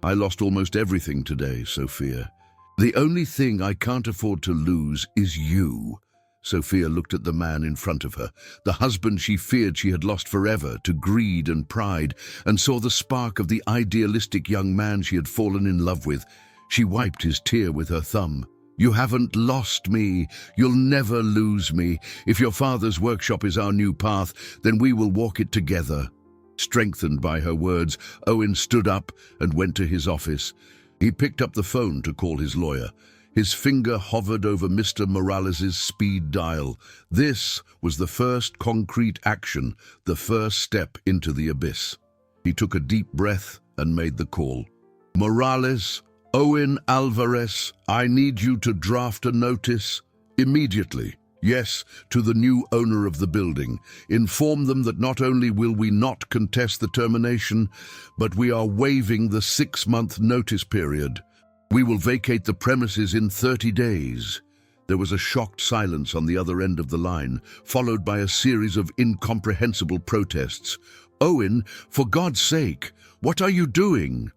A: I lost almost everything today, Sophia. The only thing I can't afford to lose is you." Sophia looked at the man in front of her, the husband she feared she had lost forever to greed and pride, and saw the spark of the idealistic young man she had fallen in love with. She wiped his tear with her thumb. "You haven't lost me. You'll never lose me. If your father's workshop is our new path, then we will walk it together." Strengthened by her words, Owen stood up and went to his office. He picked up the phone to call his lawyer. His finger hovered over Mr. Morales's speed dial. This was the first concrete action, the first step into the abyss. He took a deep breath and made the call. "Morales, Owen Alvarez, I need you to draft a notice immediately. Yes, to the new owner of the building. Inform them that not only will we not contest the termination, but we are waiving the 6-month notice period. We will vacate the premises in 30 days. There was a shocked silence on the other end of the line, followed by a series of incomprehensible protests. "Owen, for God's sake, what are you doing?"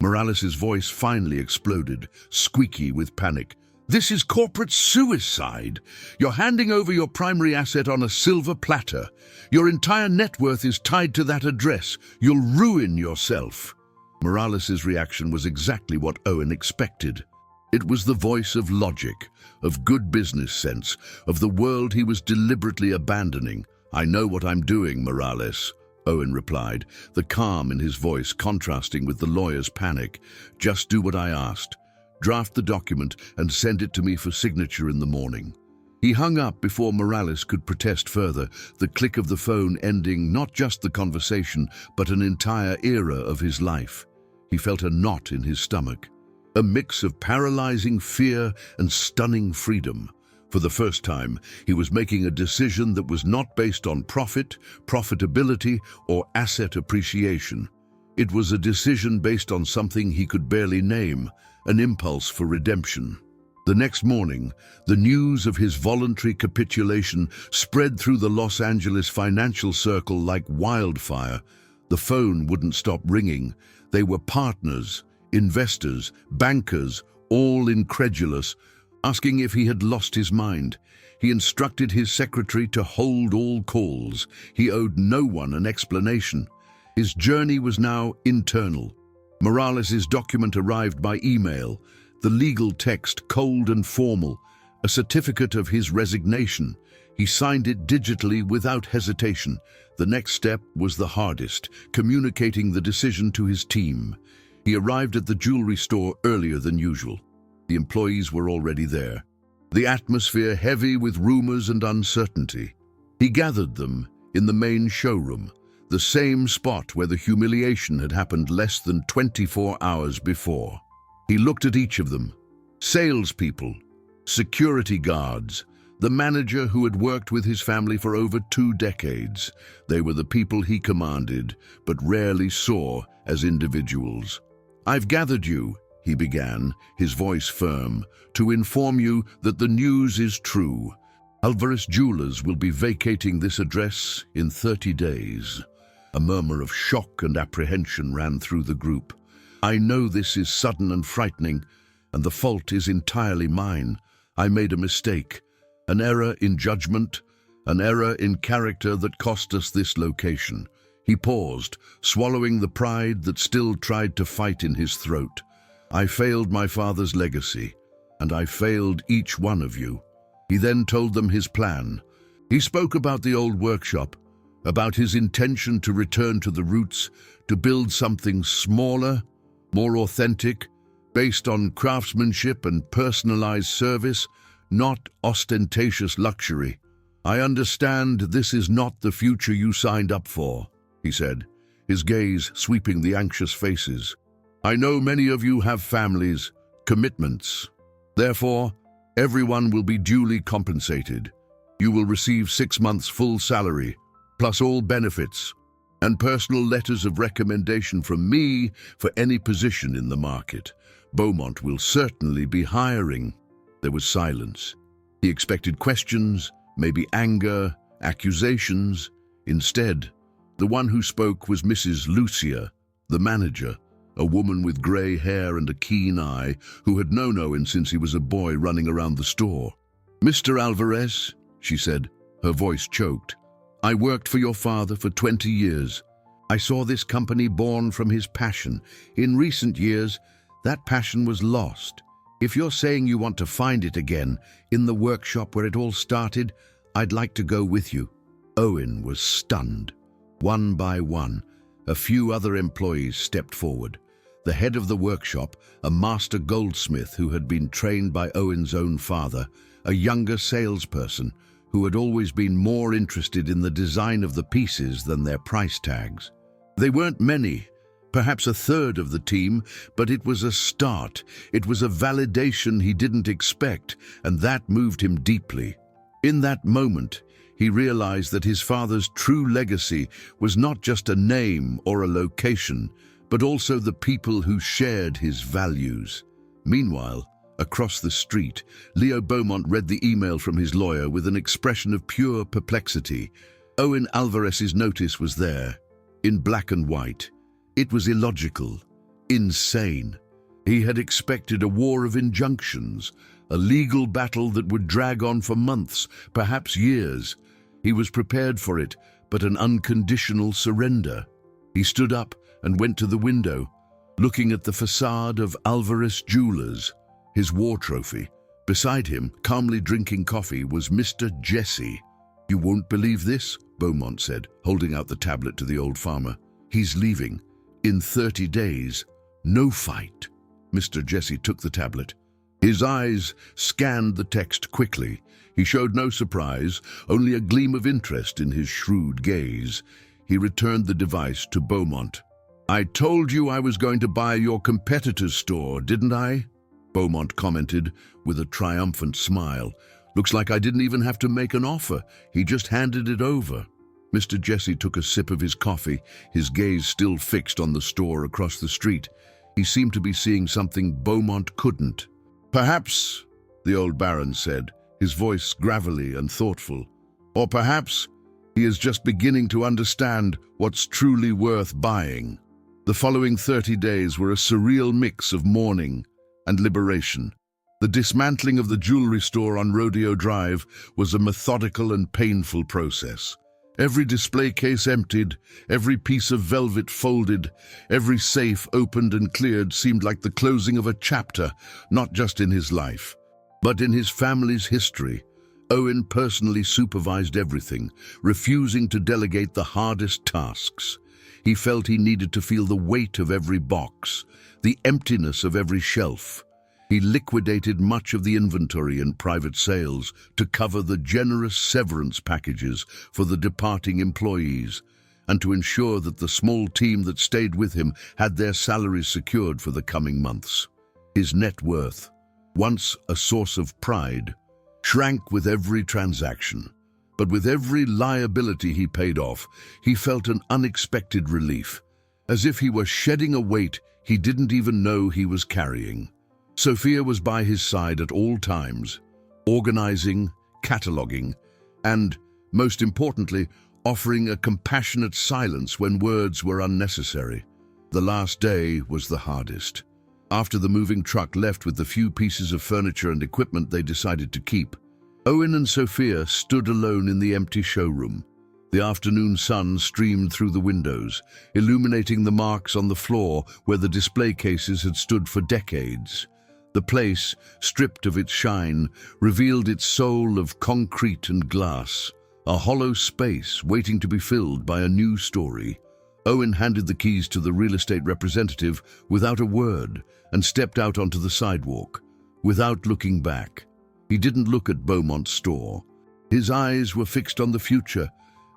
A: Morales's voice finally exploded, squeaky with panic. "This is corporate suicide. You're handing over your primary asset on a silver platter. Your entire net worth is tied to that address. You'll ruin yourself." Morales's reaction was exactly what Owen expected. It was the voice of logic, of good business sense, of the world he was deliberately abandoning. "I know what I'm doing, Morales," Owen replied, the calm in his voice contrasting with the lawyer's panic. "Just do what I asked. Draft the document and send it to me for signature in the morning." He hung up before Morales could protest further, the click of the phone ending not just the conversation, but an entire era of his life. He felt a knot in his stomach, a mix of paralyzing fear and stunning freedom. For the first time, he was making a decision that was not based on profit, profitability, or asset appreciation. It was a decision based on something he could barely name, an impulse for redemption. The next morning, the news of his voluntary capitulation spread through the Los Angeles financial circle like wildfire. The phone wouldn't stop ringing. They were partners, investors, bankers, all incredulous, asking if he had lost his mind. He instructed his secretary to hold all calls. He owed no one an explanation. His journey was now internal. Morales's document arrived by email, the legal text cold and formal, a certificate of his resignation. He signed it digitally without hesitation. The next step was the hardest, communicating the decision to his team. He arrived at the jewelry store earlier than usual. The employees were already there, the atmosphere heavy with rumors and uncertainty. He gathered them in the main showroom, the same spot where the humiliation had happened less than 24 hours before. He looked at each of them. Salespeople, security guards, the manager who had worked with his family for over 2 decades. They were the people he commanded, but rarely saw as individuals. "I've gathered you," he began, his voice firm, "to inform you that the news is true. Alvarez Jewelers will be vacating this address in 30 days. A murmur of shock and apprehension ran through the group. "I know this is sudden and frightening, and the fault is entirely mine. I made a mistake. An error in judgment, an error in character that cost us this location." He paused, swallowing the pride that still tried to fight in his throat. "I failed my father's legacy, and I failed each one of you." He then told them his plan. He spoke about the old workshop, about his intention to return to the roots, to build something smaller, more authentic, based on craftsmanship and personalized service, not ostentatious luxury. "I understand this is not the future you signed up for," he said, his gaze sweeping the anxious faces. "I know many of you have families, commitments. Therefore, everyone will be duly compensated. You will receive 6 months' full salary, plus all benefits, and personal letters of recommendation from me for any position in the market. Beaumont will certainly be hiring." There was silence. He expected questions, maybe anger, accusations. Instead, the one who spoke was Mrs. Lucia, the manager, a woman with grey hair and a keen eye who had known Owen since he was a boy running around the store. "Mr. Alvarez," she said, her voice choked. "I worked for your father for 20 years. I saw this company born from his passion. In recent years, that passion was lost. If you're saying you want to find it again, in the workshop where it all started, I'd like to go with you." Owen was stunned. One by one, a few other employees stepped forward. The head of the workshop, a master goldsmith who had been trained by Owen's own father, a younger salesperson who had always been more interested in the design of the pieces than their price tags. They weren't many, perhaps a third of the team, but it was a start. It was a validation he didn't expect, and that moved him deeply. In that moment, he realized that his father's true legacy was not just a name or a location, but also the people who shared his values. Meanwhile, across the street, Leo Beaumont read the email from his lawyer with an expression of pure perplexity. Owen Alvarez's notice was there, in black and white. It was illogical, insane. He had expected a war of injunctions, a legal battle that would drag on for months, perhaps years. He was prepared for it, but an unconditional surrender. He stood up and went to the window, looking at the facade of Alvarez Jewelers, his war trophy. Beside him, calmly drinking coffee, was Mr. Jesse. "You won't believe this," Beaumont said, holding out the tablet to the old farmer. "He's leaving. In 30 days. No fight." Mr. Jesse took the tablet. His eyes scanned the text quickly. He showed no surprise, only a gleam of interest in his shrewd gaze. He returned the device to Beaumont. "I told you I was going to buy your competitor's store, didn't I?" Beaumont commented with a triumphant smile. "Looks like I didn't even have to make an offer. He just handed it over." Mr. Jesse took a sip of his coffee, his gaze still fixed on the store across the street. He seemed to be seeing something Beaumont couldn't. "Perhaps," the old baron said, his voice gravelly and thoughtful, "or perhaps he is just beginning to understand what's truly worth buying." The following 30 days were a surreal mix of mourning and liberation. The dismantling of the jewelry store on Rodeo Drive was a methodical and painful process. Every display case emptied, every piece of velvet folded, every safe opened and cleared seemed like the closing of a chapter, not just in his life, but in his family's history. Owen personally supervised everything, refusing to delegate the hardest tasks. He felt he needed to feel the weight of every box, the emptiness of every shelf. He liquidated much of the inventory in private sales to cover the generous severance packages for the departing employees, and to ensure that the small team that stayed with him had their salaries secured for the coming months. His net worth, once a source of pride, shrank with every transaction. But with every liability he paid off, he felt an unexpected relief, as if he were shedding a weight he didn't even know he was carrying. Sophia was by his side at all times, organizing, cataloging, and, most importantly, offering a compassionate silence when words were unnecessary. The last day was the hardest. After the moving truck left with the few pieces of furniture and equipment they decided to keep, Owen and Sophia stood alone in the empty showroom. The afternoon sun streamed through the windows, illuminating the marks on the floor where the display cases had stood for decades. The place, stripped of its shine, revealed its soul of concrete and glass, a hollow space waiting to be filled by a new story. Owen handed the keys to the real estate representative without a word and stepped out onto the sidewalk, without looking back. He didn't look at Beaumont's store. His eyes were fixed on the future,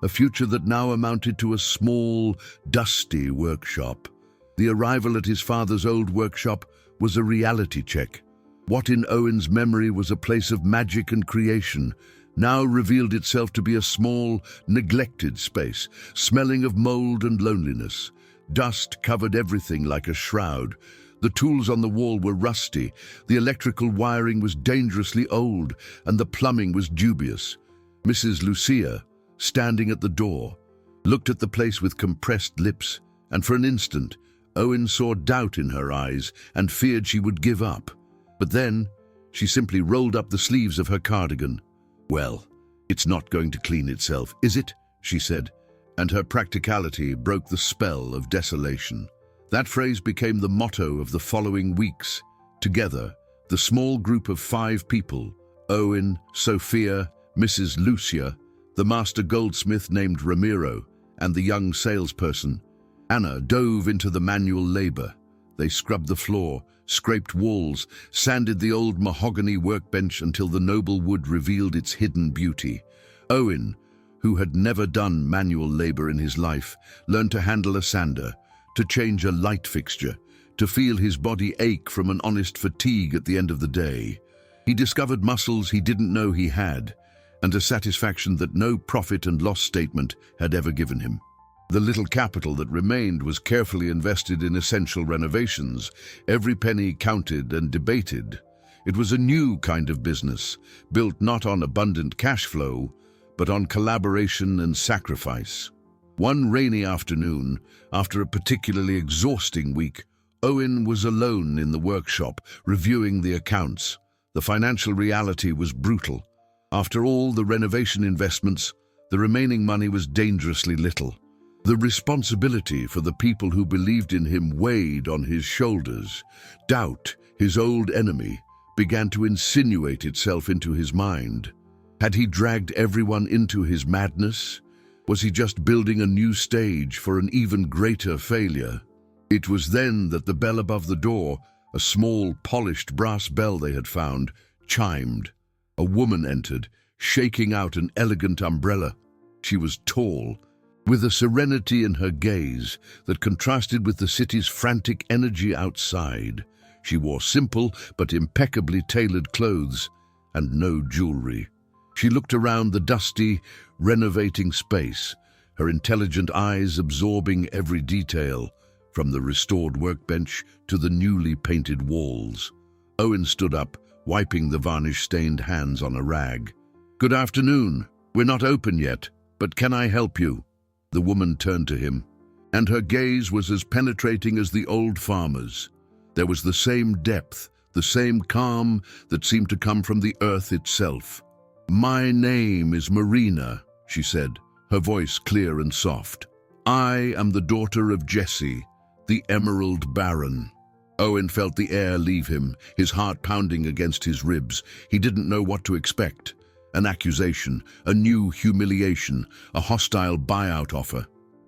A: a future that now amounted to a small, dusty workshop. The arrival at his father's old workshop was a reality check. What in Owen's memory was a place of magic and creation now revealed itself to be a small, neglected space, smelling of mold and loneliness. Dust covered everything like a shroud. The tools on the wall were rusty, the electrical wiring was dangerously old, and the plumbing was dubious. Mrs. Lucia, standing at the door, looked at the place with compressed lips, and for an instant, Owen saw doubt in her eyes and feared she would give up. But then, she simply rolled up the sleeves of her cardigan. "Well, "It's not going to clean itself, is it?" she said, and her practicality broke the spell of desolation. That phrase became the motto of the following weeks. Together, the small group of 5 people, Owen, Sophia, Mrs. Lucia, the master goldsmith named Ramiro, and the young salesperson, Anna, dove into the manual labor. They scrubbed the floor, scraped walls, sanded the old mahogany workbench until the noble wood revealed its hidden beauty. Owen, who had never done manual labor in his life, learned to handle a sander, to change a light fixture, to feel his body ache from an honest fatigue at the end of the day. He discovered muscles he didn't know he had, and a satisfaction that no profit and loss statement had ever given him. The little capital that remained was carefully invested in essential renovations. Every penny counted and debated. It was a new kind of business, built not on abundant cash flow, but on collaboration and sacrifice. One rainy afternoon, after a particularly exhausting week, Owen was alone in the workshop, reviewing the accounts. The financial reality was brutal. After all the renovation investments, the remaining money was dangerously little. The responsibility for the people who believed in him weighed on his shoulders. Doubt, his old enemy, began to insinuate itself into his mind. Had he dragged everyone into his madness? Was he just building a new stage for an even greater failure? It was then that the bell above the door, a small, polished brass bell they had found, chimed. A woman entered, shaking out an elegant umbrella. She was tall, with a serenity in her gaze that contrasted with the city's frantic energy outside. She wore simple but impeccably tailored clothes and no jewelry. She looked around the dusty, renovating space, her intelligent eyes absorbing every detail, from the restored workbench to the newly painted walls. Owen stood up, wiping the varnish-stained hands on a rag. "Good afternoon. We're not open yet, but can I help you?" The woman turned to him, and her gaze was as penetrating as the old farmer's. There was the same depth, the same calm that seemed to come from the earth itself. "My name is Marina," she said, her voice clear and soft. "I am the daughter of Jesse, the Emerald Baron." Owen felt the air leave him, his heart pounding against his ribs. He didn't know what to expect. An accusation, a new humiliation, a hostile buyout offer.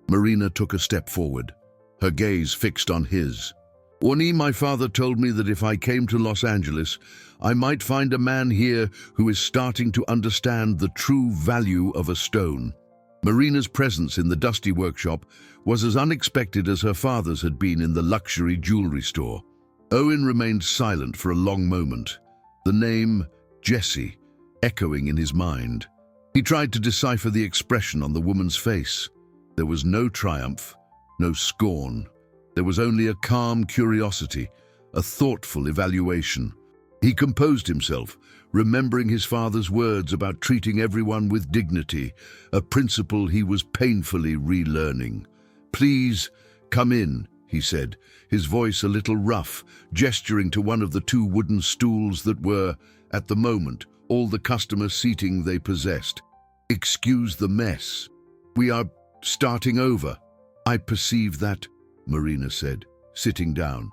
A: Marina took a step forward, her gaze fixed on his. "Oni, my father told me that if I came to Los Angeles, I might find a man here who is starting to understand the true value of a stone." Marina's presence in the dusty workshop was as unexpected as her father's had been in the luxury jewelry store. Owen remained silent for a long moment, the name Jesse echoing in his mind. He tried to decipher the expression on the woman's face. There was no triumph, no scorn. There was only a calm curiosity, a thoughtful evaluation. He composed himself, remembering his father's words about treating everyone with dignity, a principle he was painfully relearning. "Please, come in," he said, his voice a little rough, gesturing to one of the 2 wooden stools that were, at the moment, all the customer seating they possessed. "Excuse the mess. We are starting over." "I perceive that," Marina said, sitting down.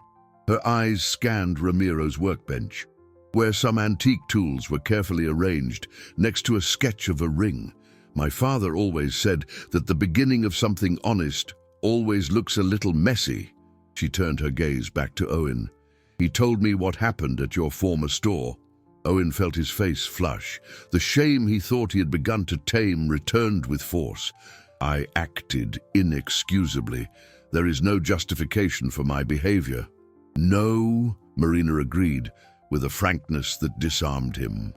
A: Her eyes scanned Ramiro's workbench, where some antique tools were carefully arranged next to a sketch of a ring. "My father always said that the beginning of something honest always looks a little messy." She turned her gaze back to Owen. "He told me what happened at your former store." Owen felt his face flush. The shame he thought he had begun to tame returned with force. "I acted inexcusably. There is no justification for my behavior." "No," Marina agreed, with a frankness that disarmed him.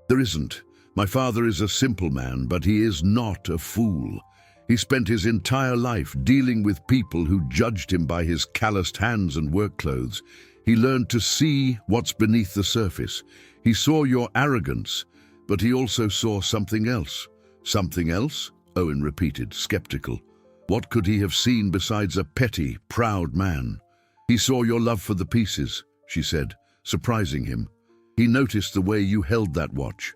A: "There isn't. My father is a simple man, but he is not a fool. He spent his entire life dealing with people who judged him by his calloused hands and work clothes. He learned to see what's beneath the surface. He saw your arrogance, but he also saw something else." "Something else?" Owen repeated, skeptical. What could he have seen besides a petty, proud man? "He saw your love for the pieces," she said, surprising him. "He noticed the way you held that watch.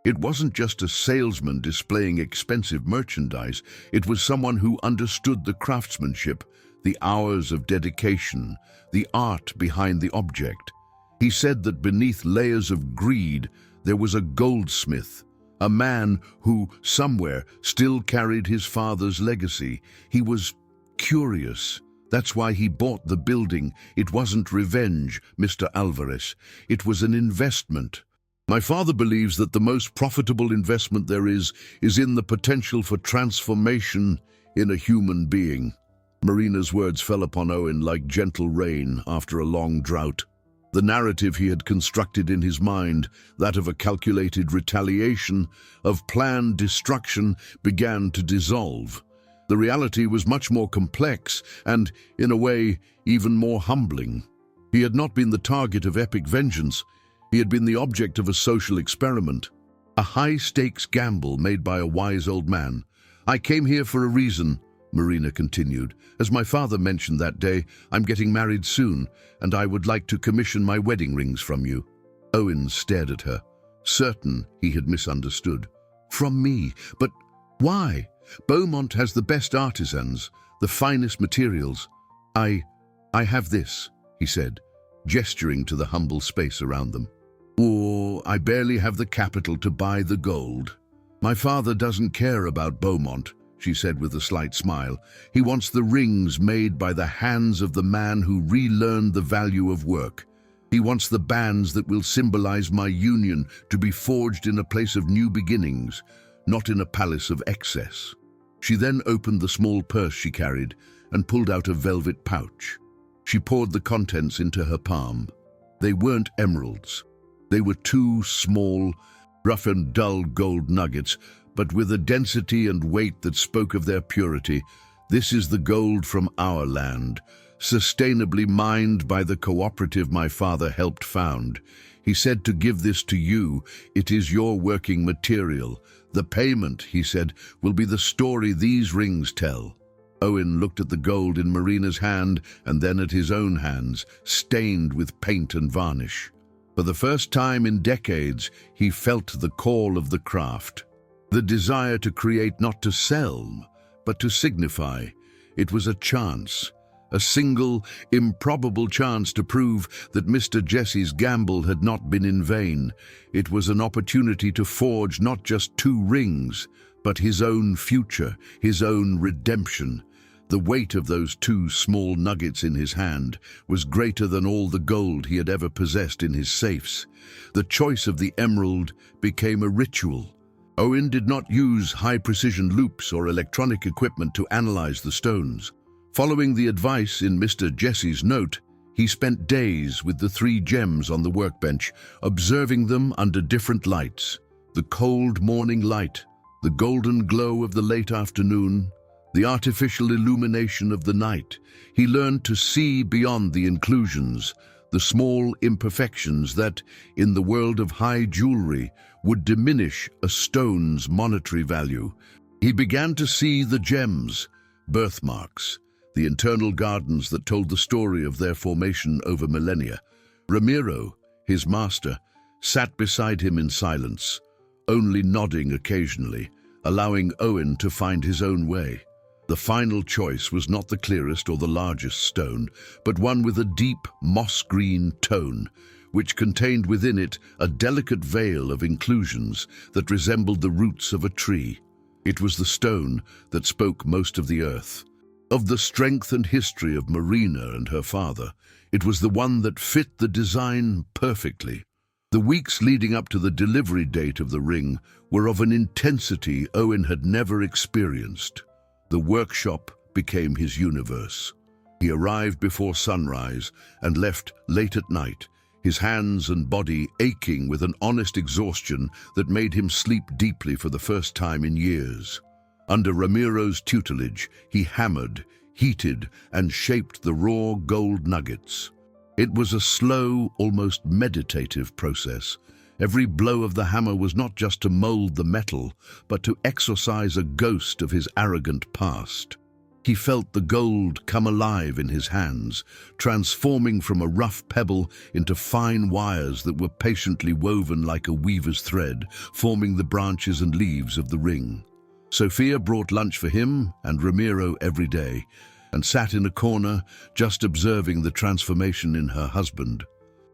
A: It wasn't just a salesman displaying expensive merchandise, it was someone who understood the craftsmanship, the hours of dedication, the art behind the object. He said that beneath layers of greed, there was a goldsmith, a man who, somewhere, still carried his father's legacy. He was curious. That's why he bought the building. It wasn't revenge, Mr. Alvarez. It was an investment. My father believes that the most profitable investment there is in the potential for transformation in a human being. Marina's words fell upon Owen like gentle rain after a long drought. The narrative he had constructed in his mind, that of a calculated retaliation, of planned destruction, began to dissolve. The reality was much more complex and, in a way, even more humbling. He had not been the target of epic vengeance. He had been the object of a social experiment, a high-stakes gamble made by a wise old man. "I came here for a reason," Marina continued. "As my father mentioned that day, I'm getting married soon, and I would like to commission my wedding rings from you." Owen stared at her, certain he had misunderstood. "From me? But why? Beaumont has the best artisans, the finest materials. I have this," he said, gesturing to the humble space around them. "Or I barely have the capital to buy the gold." "My father doesn't care about Beaumont," she said with a slight smile. "He wants the rings made by the hands of the man who relearned the value of work. He wants the bands that will symbolize my union to be forged in a place of new beginnings, not in a palace of excess." She then opened the small purse she carried and pulled out a velvet pouch. She poured the contents into her palm. They weren't emeralds. They were two small, rough and dull gold nuggets, but with a density and weight that spoke of their purity. "This is the gold from our land, sustainably mined by the cooperative my father helped found. He said to give this to you. It is your working material. The payment," he said, "will be the story these rings tell." Owen looked at the gold in Marina's hand and then at his own hands, stained with paint and varnish. For the first time in decades, he felt the call of the craft. The desire to create, not to sell, but to signify. It was a chance, a single, improbable chance to prove that Mr. Jesse's gamble had not been in vain. It was an opportunity to forge not just two rings, but his own future, his own redemption. The weight of those two small nuggets in his hand was greater than all the gold he had ever possessed in his safes. The choice of the emerald became a ritual. Owen did not use high-precision loops or electronic equipment to analyze the stones. Following the advice in Mr. Jesse's note, he spent days with the three gems on the workbench, observing them under different lights: the cold morning light, the golden glow of the late afternoon, the artificial illumination of the night. He learned to see beyond the inclusions, the small imperfections that, in the world of high jewelry, would diminish a stone's monetary value. He began to see the gems, birthmarks, the internal gardens that told the story of their formation over millennia. Ramiro, his master, sat beside him in silence, only nodding occasionally, allowing Owen to find his own way. The final choice was not the clearest or the largest stone, but one with a deep, moss-green tone, which contained within it a delicate veil of inclusions that resembled the roots of a tree. It was the stone that spoke most of the earth, of the strength and history of Marina and her father. It was the one that fit the design perfectly. The weeks leading up to the delivery date of the ring were of an intensity Owen had never experienced. The workshop became his universe. He arrived before sunrise and left late at night, his hands and body aching with an honest exhaustion that made him sleep deeply for the first time in years. Under Ramiro's tutelage, he hammered, heated, and shaped the raw gold nuggets. It was a slow, almost meditative process. Every blow of the hammer was not just to mold the metal, but to exorcise a ghost of his arrogant past. He felt the gold come alive in his hands, transforming from a rough pebble into fine wires that were patiently woven like a weaver's thread, forming the branches and leaves of the ring. Sophia brought lunch for him and Ramiro every day, and sat in a corner, just observing the transformation in her husband.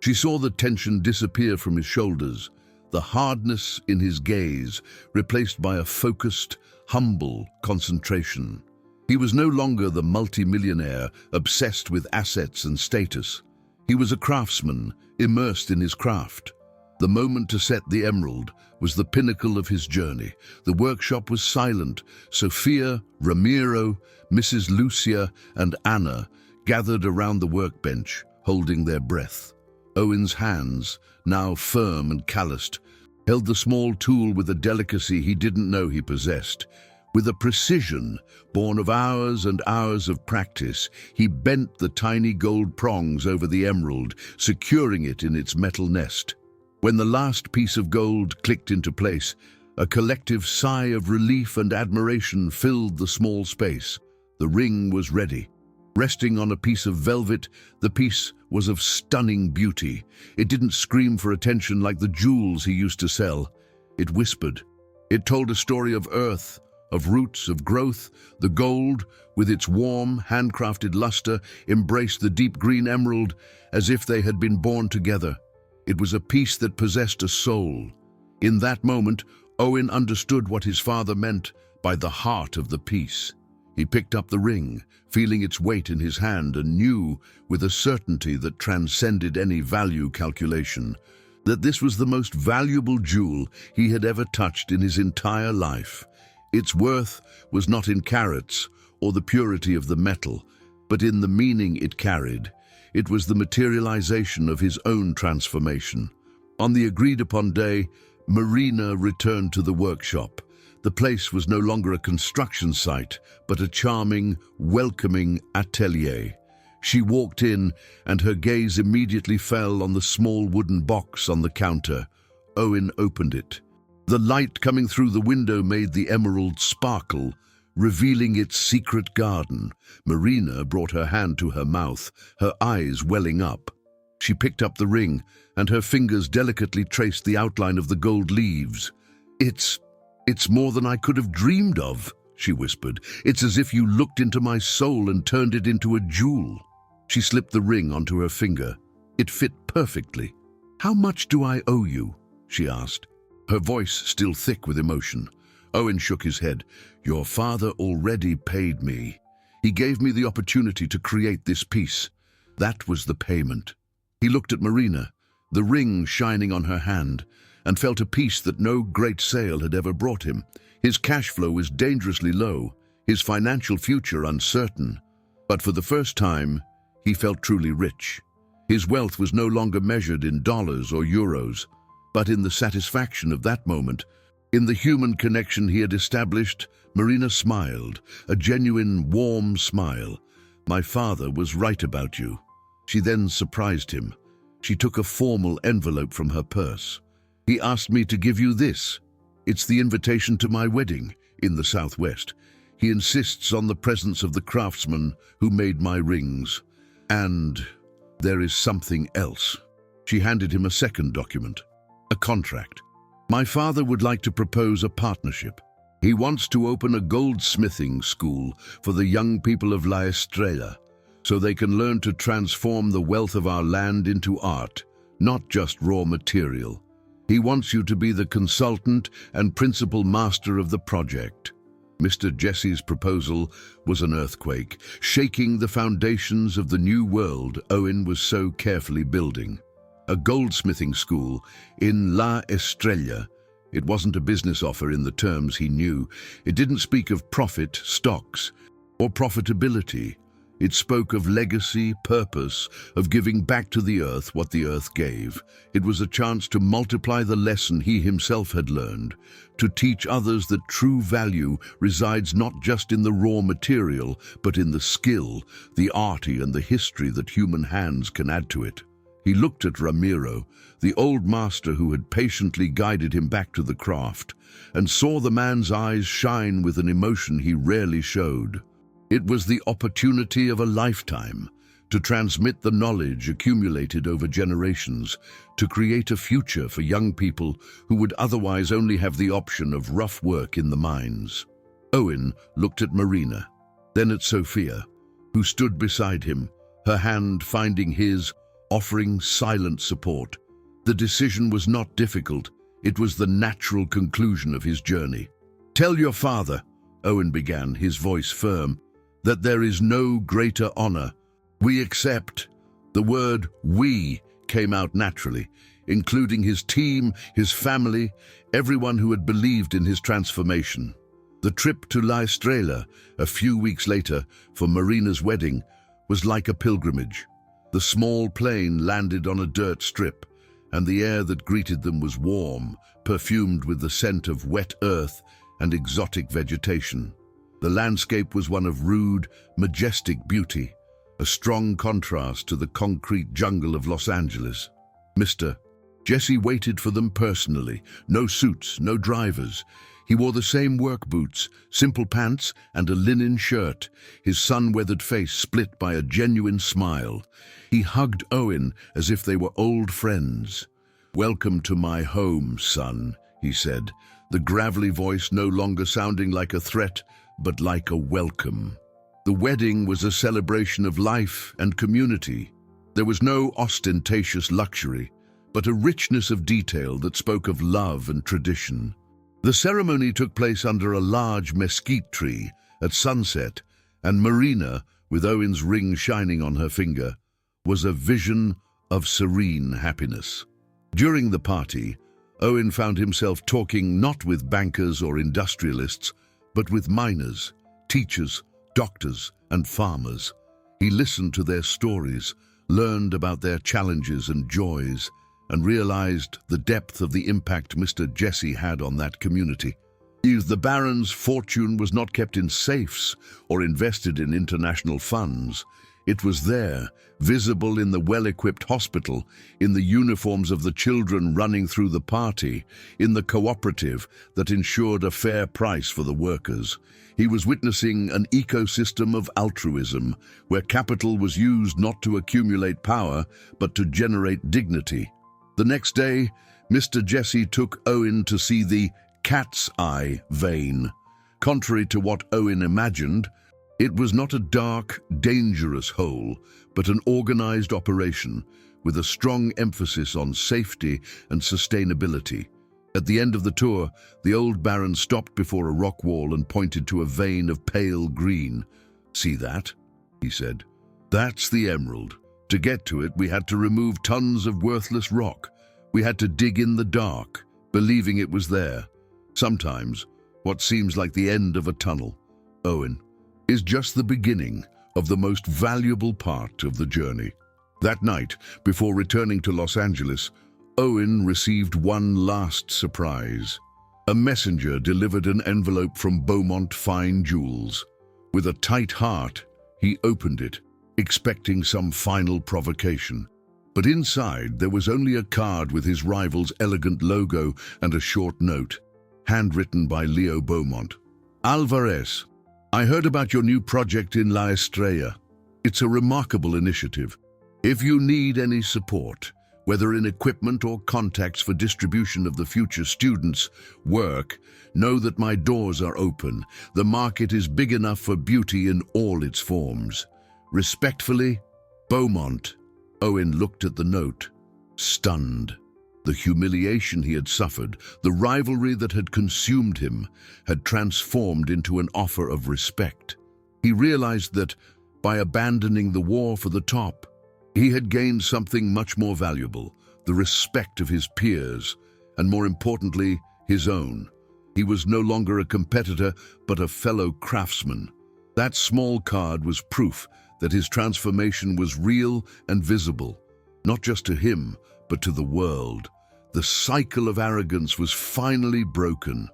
A: She saw the tension disappear from his shoulders, the hardness in his gaze replaced by a focused, humble concentration. He was no longer the multi-millionaire obsessed with assets and status. He was a craftsman, immersed in his craft. The moment to set the emerald was the pinnacle of his journey. The workshop was silent. Sophia, Ramiro, Mrs. Lucia, and Anna gathered around the workbench, holding their breath. Owen's hands, now firm and calloused, held the small tool with a delicacy he didn't know he possessed. With a precision born of hours and hours of practice, he bent the tiny gold prongs over the emerald, securing it in its metal nest. When the last piece of gold clicked into place, a collective sigh of relief and admiration filled the small space. The ring was ready. Resting on a piece of velvet, the piece was of stunning beauty. It didn't scream for attention like the jewels he used to sell. It whispered. It told a story of earth, of roots, of growth. The gold, with its warm, handcrafted luster, embraced the deep green emerald as if they had been born together. It was a piece that possessed a soul. In that moment, Owen understood what his father meant by the heart of the piece. He picked up the ring, feeling its weight in his hand, and knew, with a certainty that transcended any value calculation, that this was the most valuable jewel he had ever touched in his entire life. Its worth was not in carats or the purity of the metal, but in the meaning it carried. It was the materialization of his own transformation. On the agreed-upon day, Marina returned to the workshop. The place was no longer a construction site, but a charming, welcoming atelier. She walked in, and her gaze immediately fell on the small wooden box on the counter. Owen opened it. The light coming through the window made the emerald sparkle, revealing its secret garden. Marina brought her hand to her mouth, her eyes welling up. She picked up the ring, and her fingers delicately traced the outline of the gold leaves. It's more than I could have dreamed of," she whispered. "It's as if you looked into my soul and turned it into a jewel." She slipped the ring onto her finger. It fit perfectly. "How much do I owe you?" she asked, her voice still thick with emotion. Owen shook his head. "Your father already paid me. He gave me the opportunity to create this piece. That was the payment." He looked at Marina, the ring shining on her hand, and felt a peace that no great sale had ever brought him. His cash flow was dangerously low, his financial future uncertain. But for the first time, he felt truly rich. His wealth was no longer measured in dollars or euros, but in the satisfaction of that moment. In the human connection he had established, Marina smiled, a genuine, warm smile. "My father was right about you." She then surprised him. She took a formal envelope from her purse. "He asked me to give you this. It's the invitation to my wedding in the Southwest. He insists on the presence of the craftsman who made my rings. And there is something else." She handed him a second document, a contract. "My father would like to propose a partnership. He wants to open a goldsmithing school for the young people of La Estrella, so they can learn to transform the wealth of our land into art, not just raw material. He wants you to be the consultant and principal master of the project." Mr. Jesse's proposal was an earthquake, shaking the foundations of the new world Owen was so carefully building. A goldsmithing school in La Estrella. It wasn't a business offer in the terms he knew. It didn't speak of profit, stocks, or profitability. It spoke of legacy, purpose, of giving back to the earth what the earth gave. It was a chance to multiply the lesson he himself had learned, to teach others that true value resides not just in the raw material, but in the skill, the art and the history that human hands can add to it. He looked at Ramiro, the old master who had patiently guided him back to the craft, and saw the man's eyes shine with an emotion he rarely showed. It was the opportunity of a lifetime to transmit the knowledge accumulated over generations, to create a future for young people who would otherwise only have the option of rough work in the mines. Owen looked at Marina, then at Sophia, who stood beside him, her hand finding his, offering silent support. The decision was not difficult. It was the natural conclusion of his journey. "Tell your father," Owen began, his voice firm, "that there is no greater honor. We accept." The word "we" came out naturally, including his team, his family, everyone who had believed in his transformation. The trip to La Estrella, a few weeks later, for Marina's wedding, was like a pilgrimage. The small plane landed on a dirt strip, and the air that greeted them was warm, perfumed with the scent of wet earth and exotic vegetation. The landscape was one of rude, majestic beauty, a strong contrast to the concrete jungle of Los Angeles. Mr. Jesse waited for them personally. No suits, no drivers. He wore the same work boots, simple pants, and a linen shirt, his sun-weathered face split by a genuine smile. He hugged Owen as if they were old friends. "Welcome to my home, son," he said, the gravelly voice no longer sounding like a threat, but like a welcome. The wedding was a celebration of life and community. There was no ostentatious luxury, but a richness of detail that spoke of love and tradition. The ceremony took place under a large mesquite tree at sunset, and Marina, with Owen's ring shining on her finger, was a vision of serene happiness. During the party, Owen found himself talking not with bankers or industrialists, but with miners, teachers, doctors, and farmers. He listened to their stories, learned about their challenges and joys, and realized the depth of the impact Mr. Jesse had on that community. The Baron's fortune was not kept in safes or invested in international funds. It was there, visible in the well-equipped hospital, in the uniforms of the children running through the party, in the cooperative that ensured a fair price for the workers. He was witnessing an ecosystem of altruism, where capital was used not to accumulate power, but to generate dignity. The next day, Mr. Jesse took Owen to see the cat's eye vein. Contrary to what Owen imagined, it was not a dark, dangerous hole, but an organized operation with a strong emphasis on safety and sustainability. At the end of the tour, the old Baron stopped before a rock wall and pointed to a vein of pale green. "See that?" he said. "That's the emerald. To get to it, we had to remove tons of worthless rock. We had to dig in the dark, believing it was there. Sometimes, what seems like the end of a tunnel, Owen, is just the beginning of the most valuable part of the journey." That night, before returning to Los Angeles, Owen received one last surprise. A messenger delivered an envelope from Beaumont Fine Jewels. With a tight heart, he opened it, expecting some final provocation. But inside, there was only a card with his rival's elegant logo and a short note, handwritten by Leo Beaumont. "Alvarez, I heard about your new project in La Estrella. It's a remarkable initiative. If you need any support, whether in equipment or contacts for distribution of the future students' work, know that my doors are open. The market is big enough for beauty in all its forms. Respectfully, Beaumont." Owen looked at the note, stunned. The humiliation he had suffered, the rivalry that had consumed him, had transformed into an offer of respect. He realized that, by abandoning the war for the top, he had gained something much more valuable, the respect of his peers, and more importantly, his own. He was no longer a competitor, but a fellow craftsman. That small card was proof that his transformation was real and visible, not just to him, but to the world. The cycle of arrogance was finally broken.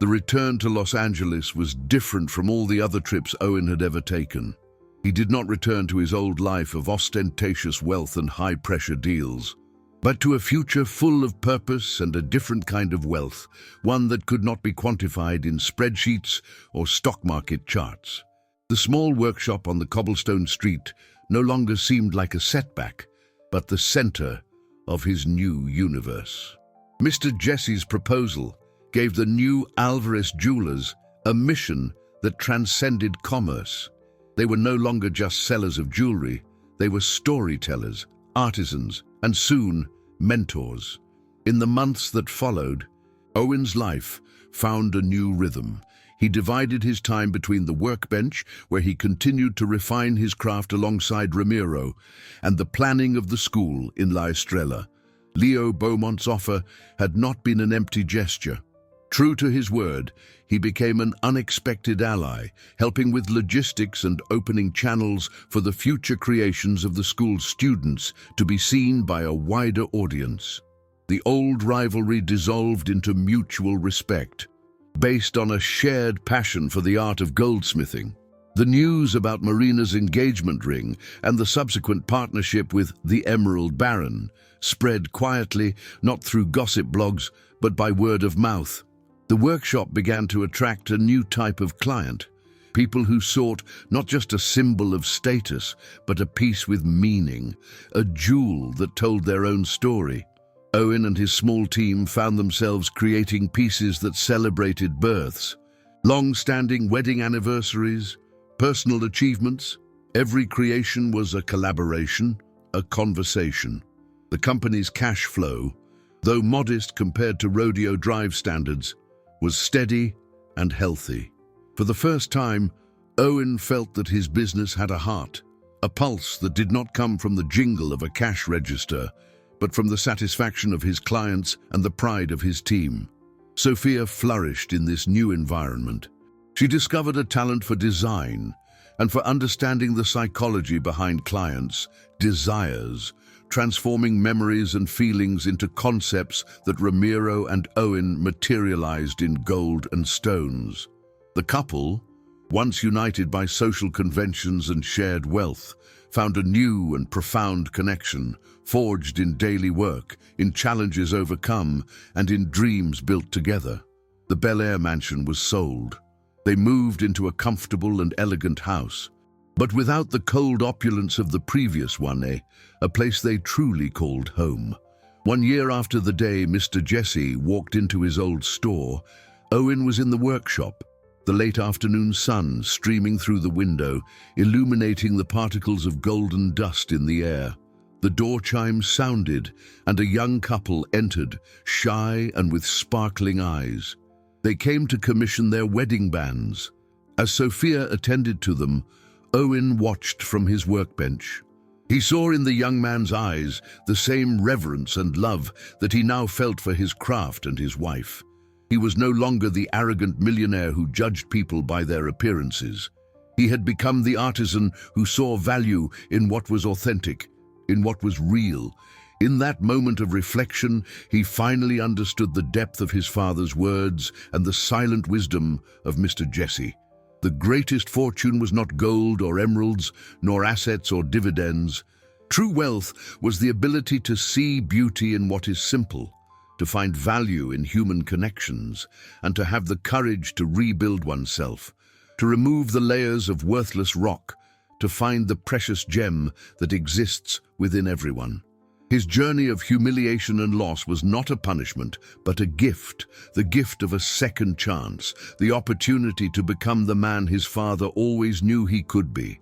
A: The return to Los Angeles was different from all the other trips Owen had ever taken. He did not return to his old life of ostentatious wealth and high-pressure deals, but to a future full of purpose and a different kind of wealth, one that could not be quantified in spreadsheets or stock market charts. The small workshop on the cobblestone street no longer seemed like a setback, but the center of his new universe. Mr. Jesse's proposal gave the new Alvarez jewelers a mission that transcended commerce. They were no longer just sellers of jewelry, they were storytellers, artisans, and soon, mentors. In the months that followed, Owen's life found a new rhythm. He divided his time between the workbench, where he continued to refine his craft alongside Ramiro, and the planning of the school in La Estrella. Leo Beaumont's offer had not been an empty gesture. True to his word, he became an unexpected ally, helping with logistics and opening channels for the future creations of the school's students to be seen by a wider audience. The old rivalry dissolved into mutual respect, based on a shared passion for the art of goldsmithing. The news about Marina's engagement ring and the subsequent partnership with the Emerald Baron spread quietly, not through gossip blogs, but by word of mouth. The workshop began to attract a new type of client, people who sought not just a symbol of status, but a piece with meaning, a jewel that told their own story. Owen and his small team found themselves creating pieces that celebrated births, long-standing wedding anniversaries, personal achievements. Every creation was a collaboration, a conversation. The company's cash flow, though modest compared to Rodeo Drive standards, was steady and healthy. For the first time, Owen felt that his business had a heart, a pulse that did not come from the jingle of a cash register, but from the satisfaction of his clients and the pride of his team. Sophia flourished in this new environment. She discovered a talent for design and for understanding the psychology behind clients' desires, transforming memories and feelings into concepts that Ramiro and Owen materialized in gold and stones. The couple, once united by social conventions and shared wealth, found a new and profound connection, forged in daily work, in challenges overcome, and in dreams built together. The Bel Air mansion was sold. They moved into a comfortable and elegant house, but without the cold opulence of the previous one, a place they truly called home. 1 year after the day Mr. Jesse walked into his old store, Owen was in the workshop, the late afternoon sun streaming through the window, illuminating the particles of golden dust in the air. The door chimes sounded, and a young couple entered, shy and with sparkling eyes. They came to commission their wedding bands. As Sophia attended to them, Owen watched from his workbench. He saw in the young man's eyes the same reverence and love that he now felt for his craft and his wife. He was no longer the arrogant millionaire who judged people by their appearances. He had become the artisan who saw value in what was authentic, in what was real. In that moment of reflection, he finally understood the depth of his father's words and the silent wisdom of Mr. Jesse. The greatest fortune was not gold or emeralds, nor assets or dividends. True wealth was the ability to see beauty in what is simple, to find value in human connections, and to have the courage to rebuild oneself, to remove the layers of worthless rock, to find the precious gem that exists within everyone. His journey of humiliation and loss was not a punishment, but a gift, the gift of a second chance, the opportunity to become the man his father always knew he could be.